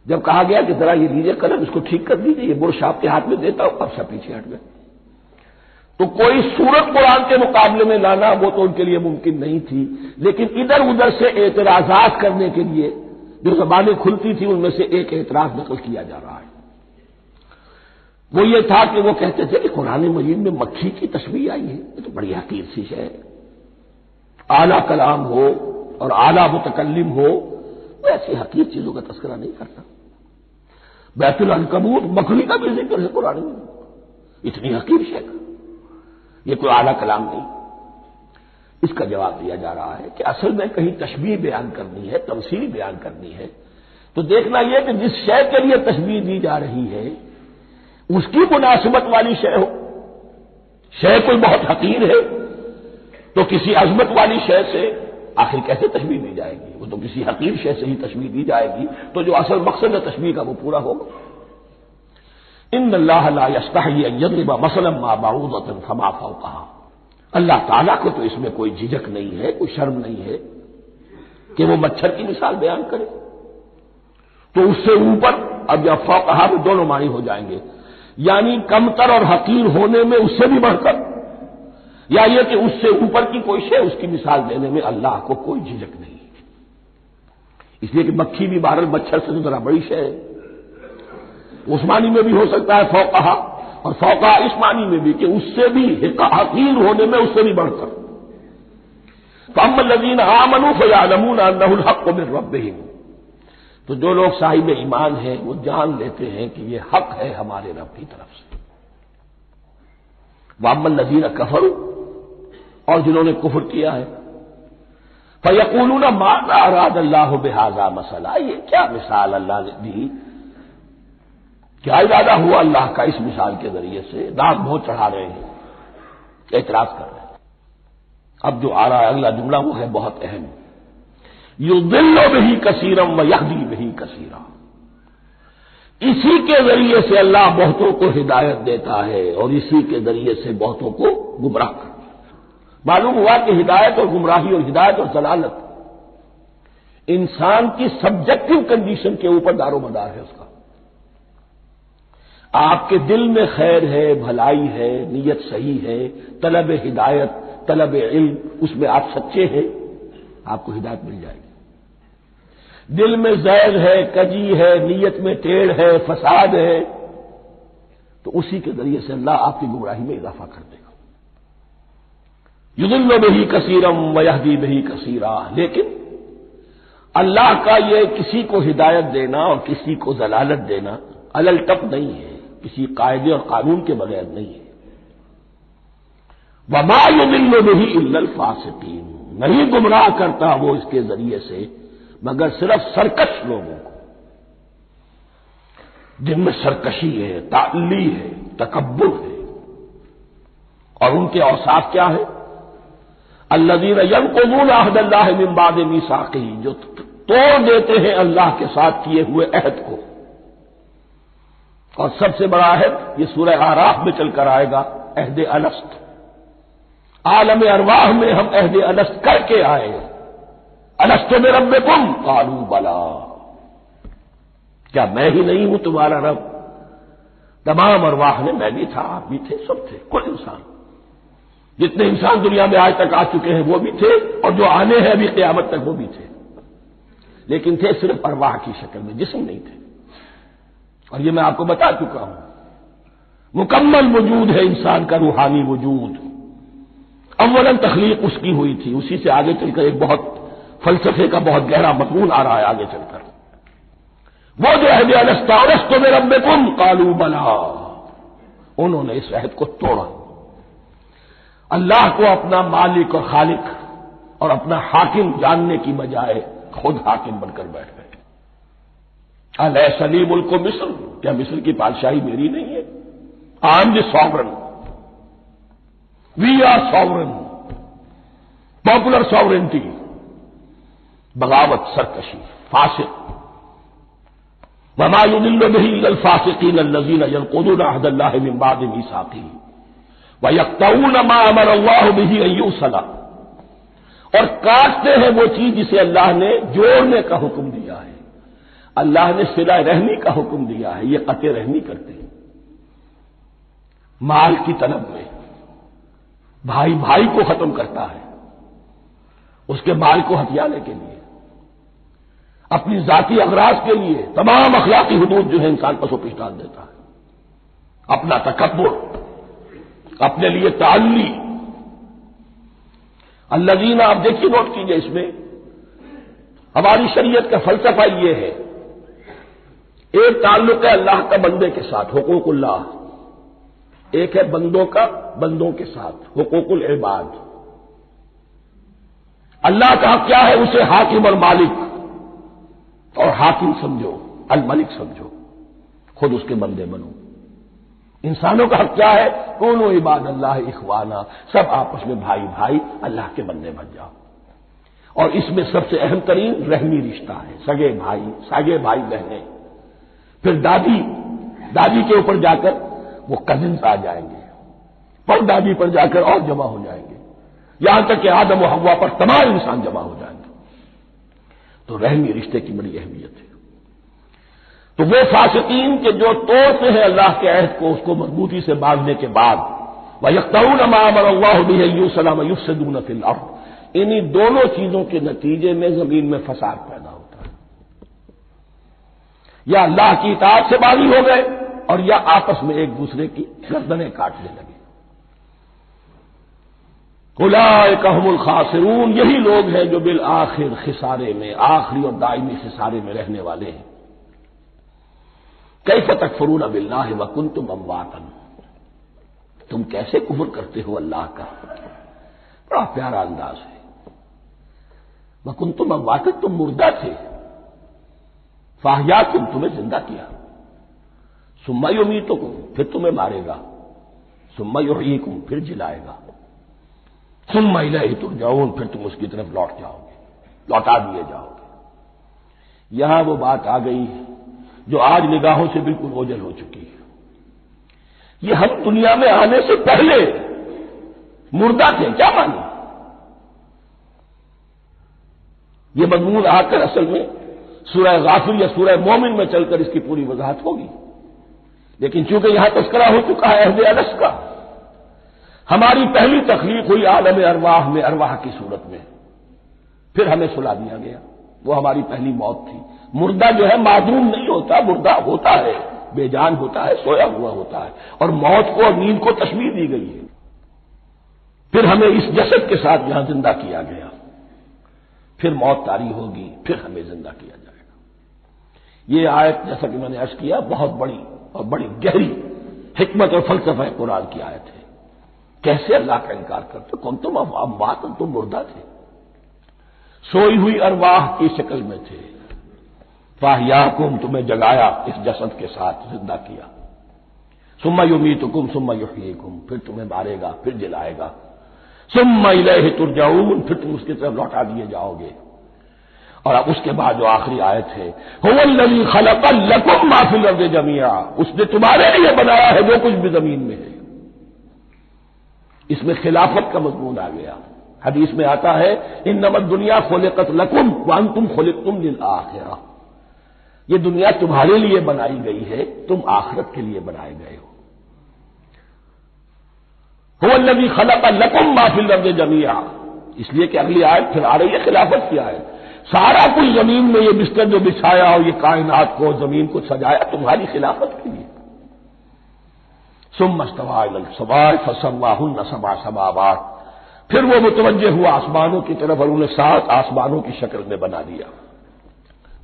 جب کہا گیا کہ ذرا یہ لیجیے قلم، اس کو ٹھیک کر دیجیے، یہ برش آپ کے ہاتھ میں دیتا ہوں، اب سب پیچھے ہٹ گئے۔ تو کوئی صورت قرآن کے مقابلے میں لانا وہ تو ان کے لیے ممکن نہیں تھی، لیکن ادھر ادھر سے اعتراضات کرنے کے لیے جو زبانیں کھلتی تھی ان میں سے ایک اعتراض نقل کیا جا رہا ہے۔ وہ یہ تھا کہ وہ کہتے تھے کہ قرآن مجید میں مکھی کی تشبیہ آئی ہے، یہ تو بڑی حقیر سی ہے، اعلیٰ کلام ہو اور اعلیٰ متکلم ہو وہ ایسی حقیر چیزوں کا تذکرہ نہیں کرتا۔ بیت العنکبوت مکھی کا بھی ذکر ہے قرآن میں، اتنی حقیر شے کا، یہ کوئی اعلیٰ کلام نہیں۔ اس کا جواب دیا جا رہا ہے کہ اصل میں کہیں تشبیہ بیان کرنی ہے، تمثیل بیان کرنی ہے، تو دیکھنا یہ کہ جس شے کے لیے تشبیہ دی جا رہی ہے اس کی مناسبت والی شے ہو۔ شے کوئی بہت حقیر ہے تو کسی عظمت والی شے سے آخر کیسے تشبیہ دی جائے گی؟ وہ تو کسی حقیر شے سے ہی تشبیہ دی جائے گی تو جو اصل مقصد ہے تشبیہ کا وہ پورا ہوگا۔ ان اللہ لا یستحیی ان یضرب مثلا ما بعوضۃ فما فوقها، اللہ تعالیٰ کو تو اس میں کوئی جھجک نہیں ہے، کوئی شرم نہیں ہے کہ وہ مچھر کی مثال بیان کرے، تو اس سے اوپر، اب یا فوقها میں دونوں معنی ہو جائیں گے، یعنی کمتر اور حقیر ہونے میں اس سے بھی بڑھ کر، یا یہ کہ اس سے اوپر کی کوئی شے اس کی مثال دینے میں اللہ کو کوئی جھجک نہیں، اس لیے کہ مکھی بھی بہرحال مچھر سے تو ذرا بڑی شے ہے۔ اس معنی میں بھی ہو سکتا ہے فوقہا، اور فوقہا اس معنی میں بھی کہ اس سے بھی حقیر ہونے میں اس سے بھی بڑھ کر۔ فَأَمَّا الَّذِينَ آمَنُوا فَيَعْلَمُونَ أَنَّهُ الْحَقُّ مِنْ رَبِّهِمْ، تو جو لوگ صاحب ایمان ہیں وہ جان لیتے ہیں کہ یہ حق ہے ہمارے رب کی طرف سے۔ وَأَمَّا الَّذِينَ كَفَرُوا، اور جنہوں نے کفر کیا ہے، فَيَقُولُونَ مَاذَا أَرَادَ اللَّهُ بِهَذَا مَثَلًا، یہ کیا مثال اللہ نے دی، کیا ارادہ ہوا اللہ کا اس مثال کے ذریعے سے؟ داغ بہت چڑھا رہے ہیں، اعتراض کر رہے ہیں۔ اب جو آ رہا ہے اگلا جملہ وہ ہے بہت اہم، یضل بہ کثیرا ویہدی بہ کثیرا، اسی کے ذریعے سے اللہ بہتوں کو ہدایت دیتا ہے اور اسی کے ذریعے سے بہتوں کو گمراہ کرتا ہے۔ معلوم ہوا کہ ہدایت اور گمراہی اور ہدایت اور ضلالت انسان کی سبجیکٹو کنڈیشن کے اوپر دار و مدار ہے اس کا۔ آپ کے دل میں خیر ہے، بھلائی ہے، نیت صحیح ہے، طلب ہدایت، طلب علم، اس میں آپ سچے ہیں، آپ کو ہدایت مل جائے گی۔ دل میں زیغ ہے، کجی ہے، نیت میں ٹیڑھ ہے، فساد ہے، تو اسی کے ذریعے سے اللہ آپ کی گمراہی میں اضافہ کر دے گا۔ یضل بہ کثیرا ویہدی بہ کثیرا، لیکن اللہ کا یہ کسی کو ہدایت دینا اور کسی کو ضلالت دینا الٹپ نہیں ہے، کسی قاعدے اور قانون کے بغیر نہیں ہے۔ وما یضل بہ الا الفاسقین، نہیں گمراہ کرتا وہ اس کے ذریعے سے مگر صرف سرکش لوگوں کو، جن میں سرکشی ہے، تعلی ہے، تکبر ہے، اور ان کے اوصاف کیا ہے؟ الذین ینقضون عہد اللہ من بعد میثاقہ، جو توڑ دیتے ہیں اللہ کے ساتھ کیے ہوئے عہد کو، اور سب سے بڑا عہد یہ سورہ اعراف میں چل کر آئے گا، عہد الست۔ عالم ارواح میں ہم عہد الست کر کے آئے، الست بربکم قالوا بلا، کیا میں ہی نہیں ہوں تمہارا رب؟ تمام ارواح نے، میں بھی تھا، آپ بھی تھے، سب تھے، کل انسان، جتنے انسان دنیا میں آج تک آ چکے ہیں وہ بھی تھے، اور جو آنے ہیں ابھی قیامت تک وہ بھی تھے، لیکن تھے صرف ارواح کی شکل میں، جسم نہیں تھے۔ اور یہ میں آپ کو بتا چکا ہوں، مکمل وجود ہے انسان کا روحانی وجود۔ اولاً تخلیق اس کی ہوئی تھی، اسی سے آگے چل کر ایک بہت فلسفے کا بہت گہرا مضمون آ رہا ہے آگے چل کر۔ وہ جو عہد الست الست بربکم قالوا بلا، انہوں نے اس عہد کو توڑا، اللہ کو اپنا مالک اور خالق اور اپنا حاکم جاننے کی بجائے خود حاکم بن کر بیٹھ گئے۔ الیس لی ملک مصر، کیا مصر کی بادشاہی میری نہیں ہے؟ I am the sovereign, we are sovereign, popular sovereignty, بغاوت، سرکشی، فاسق۔ وما يضل به الا الفاسقين الذين ينقضون عهد الله من بعد ميثاقه ويقطعون ما امر الله به ان يوصل، اور کاٹتے ہیں وہ چیز جسے اللہ نے جوڑنے کا حکم دیا ہے، اللہ نے صلہ رحمی کا حکم دیا ہے، یہ قطع رحمی کرتے ہیں مال کی طلب میں، بھائی بھائی کو ختم کرتا ہے اس کے مال کو ہتھیانے کے لیے، اپنی ذاتی اغراض کے لیے تمام اخلاقی حدود جو ہے انسان پر سو پیش ڈال دیتا ہے، اپنا تکبر، اپنے لیے تعلی۔ الذین، آپ دیکھیے نوٹ کیجئے، اس میں ہماری شریعت کا فلسفہ یہ ہے، ایک تعلق ہے اللہ کا بندے کے ساتھ، حقوق اللہ، ایک ہے بندوں کا بندوں کے ساتھ، حقوق العباد۔ اللہ کا حق کیا ہے؟ اسے حاکم اور مالک، اور حاکم سمجھو، الملک سمجھو، خود اس کے بندے بنو۔ انسانوں کا حق کیا ہے؟ کونوا عباد اللہ اخوانا، سب آپس میں بھائی بھائی اللہ کے بندے بن جاؤ۔ اور اس میں سب سے اہم ترین رحمی رشتہ ہے، سگے بھائی بہنیں، پھر دادی کے اوپر جا کر وہ کزنس آ جائیں گے، پر دادی پر جا کر اور جمع ہو جائیں گے، یہاں تک کہ آدم و حوا پر تمام انسان جمع ہو جائیں گے۔ تو رحمی رشتے کی بڑی اہمیت ہے۔ تو وہ فاسقین کے جو توڑتے ہیں اللہ کے عہد کو، اس کو مضبوطی سے باندھنے کے بعد، وَيَقْطَعُونَ مَا أَمَرَ اللَّهُ بِهِ أَن يُوصَلَ وَيُفْسِدُونَ فِي الْأَرْضِ، انہی دونوں چیزوں کے نتیجے میں زمین میں فساد پیدا ہوتا ہے، یا اللہ کی اطاعت سے باغی ہو گئے اور یا آپس میں ایک دوسرے کی گردنیں کاٹنے لگے۔ اولئک هم الخاسرون، یہی لوگ ہیں جو بالآخر خسارے میں، آخری اور دائمی خسارے میں رہنے والے ہیں۔ کیف تکفرون باللہ وکنتم امواتا، تم کیسے کفر کرتے ہو اللہ کا؟ بڑا پیارا انداز ہے، وکنتم امواتا، تم مردہ تھے، فاحیاکم، تمہیں زندہ کیا، ثم یمیتکم، پھر تمہیں مارے گا، ثم یحییکم، پھر جلائے گا، ثم الیہ ترجعون، پھر تم اس کی طرف لوٹ جاؤ گے، لوٹا دیے جاؤ گے۔ یہاں وہ بات آ گئی جو آج نگاہوں سے بالکل اوجھل ہو چکی ہے، یہ ہم دنیا میں آنے سے پہلے مردہ تھے، کیا مانے؟ یہ مضمون آ کر اصل میں سورہ غافر یا سورہ مومن میں چل کر اس کی پوری وضاحت ہوگی، لیکن چونکہ یہاں تذکرہ ہو چکا ہے عہد الست کا، ہماری پہلی تخلیق ہوئی عالم ارواح میں، ارواح کی صورت میں، پھر ہمیں سلا دیا گیا، وہ ہماری پہلی موت تھی۔ مردہ جو ہے معدوم نہیں ہوتا، مردہ ہوتا ہے، بے جان ہوتا ہے، سویا ہوا ہوتا ہے، اور موت کو اور نیند کو تشبیہ دی گئی ہے۔ پھر ہمیں اس جسد کے ساتھ یہاں زندہ کیا گیا، پھر موت طاری ہوگی، پھر ہمیں زندہ کیا جائے گا۔ یہ آیت جیسا کہ میں نے عرض کیا بہت بڑی اور بڑی گہری حکمت اور فلسفہ قرآن کی آیت ہے۔ کیسے اللہ کا انکار کرتے؟ کون تم اموات، تم مردہ تھے، سوئی ہوئی ارواح کی شکل میں تھے، فاحیاکم، تمہیں جگایا اس جسد کے ساتھ، زندہ کیا، ثم یمیتکم ثم یحییکم، پھر تمہیں مارے گا، پھر جلائے گا، ثم الیہ ترجعون، پھر تم اس کی طرف لوٹا دیے جاؤ گے۔ اور اب اس کے بعد جو آخری آیت ہے هو الذی خلق لکم ما فی الارض جمیعا، اس نے تمہارے لیے بنایا ہے جو کچھ بھی زمین میں ہے۔ اس میں خلافت کا مضمون آ گیا۔ حدیث میں آتا ہے انما الدنیا خلقت لکم وانتم خلقتم للآخرہ، یہ دنیا تمہارے لیے بنائی گئی ہے، تم آخرت کے لیے بنائے گئے ہو۔ هو الذی خلق لکم ما فی الارض جمیعا، اس لیے کہ اگلی آیت پھر آ رہی ہے خلافت کی آیت، سارا کچھ زمین میں یہ بستر جو بچھایا اور یہ کائنات کو زمین کو سجایا تمہاری خلافت کے لیے۔ ثم استوى الى السماء فسواهن سبع سماوات، پھر وہ متوجہ ہوا آسمانوں کی طرف اور انہیں 7 آسمانوں کی شکل میں بنا دیا۔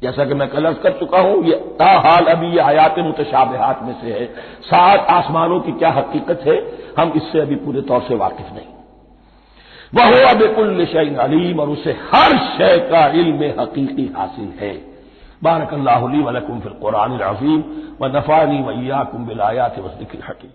جیسا کہ میں کل عرض کر چکا ہوں، یہ تاحال ابھی یہ آیات متشابہات میں سے ہے۔ 7 آسمانوں کی کیا حقیقت ہے ہم اس سے ابھی پورے طور سے واقف نہیں۔ وَهُوَ بِكُلِّ شَيْءٍ عَلِيمٌ، اور اسے ہر شے کا علم حقیقی حاصل ہے۔ بارک اللہ لی ولکم فی القرآن العظیم ونفعنی وإیاکم بالآیات والذکر الحکیم۔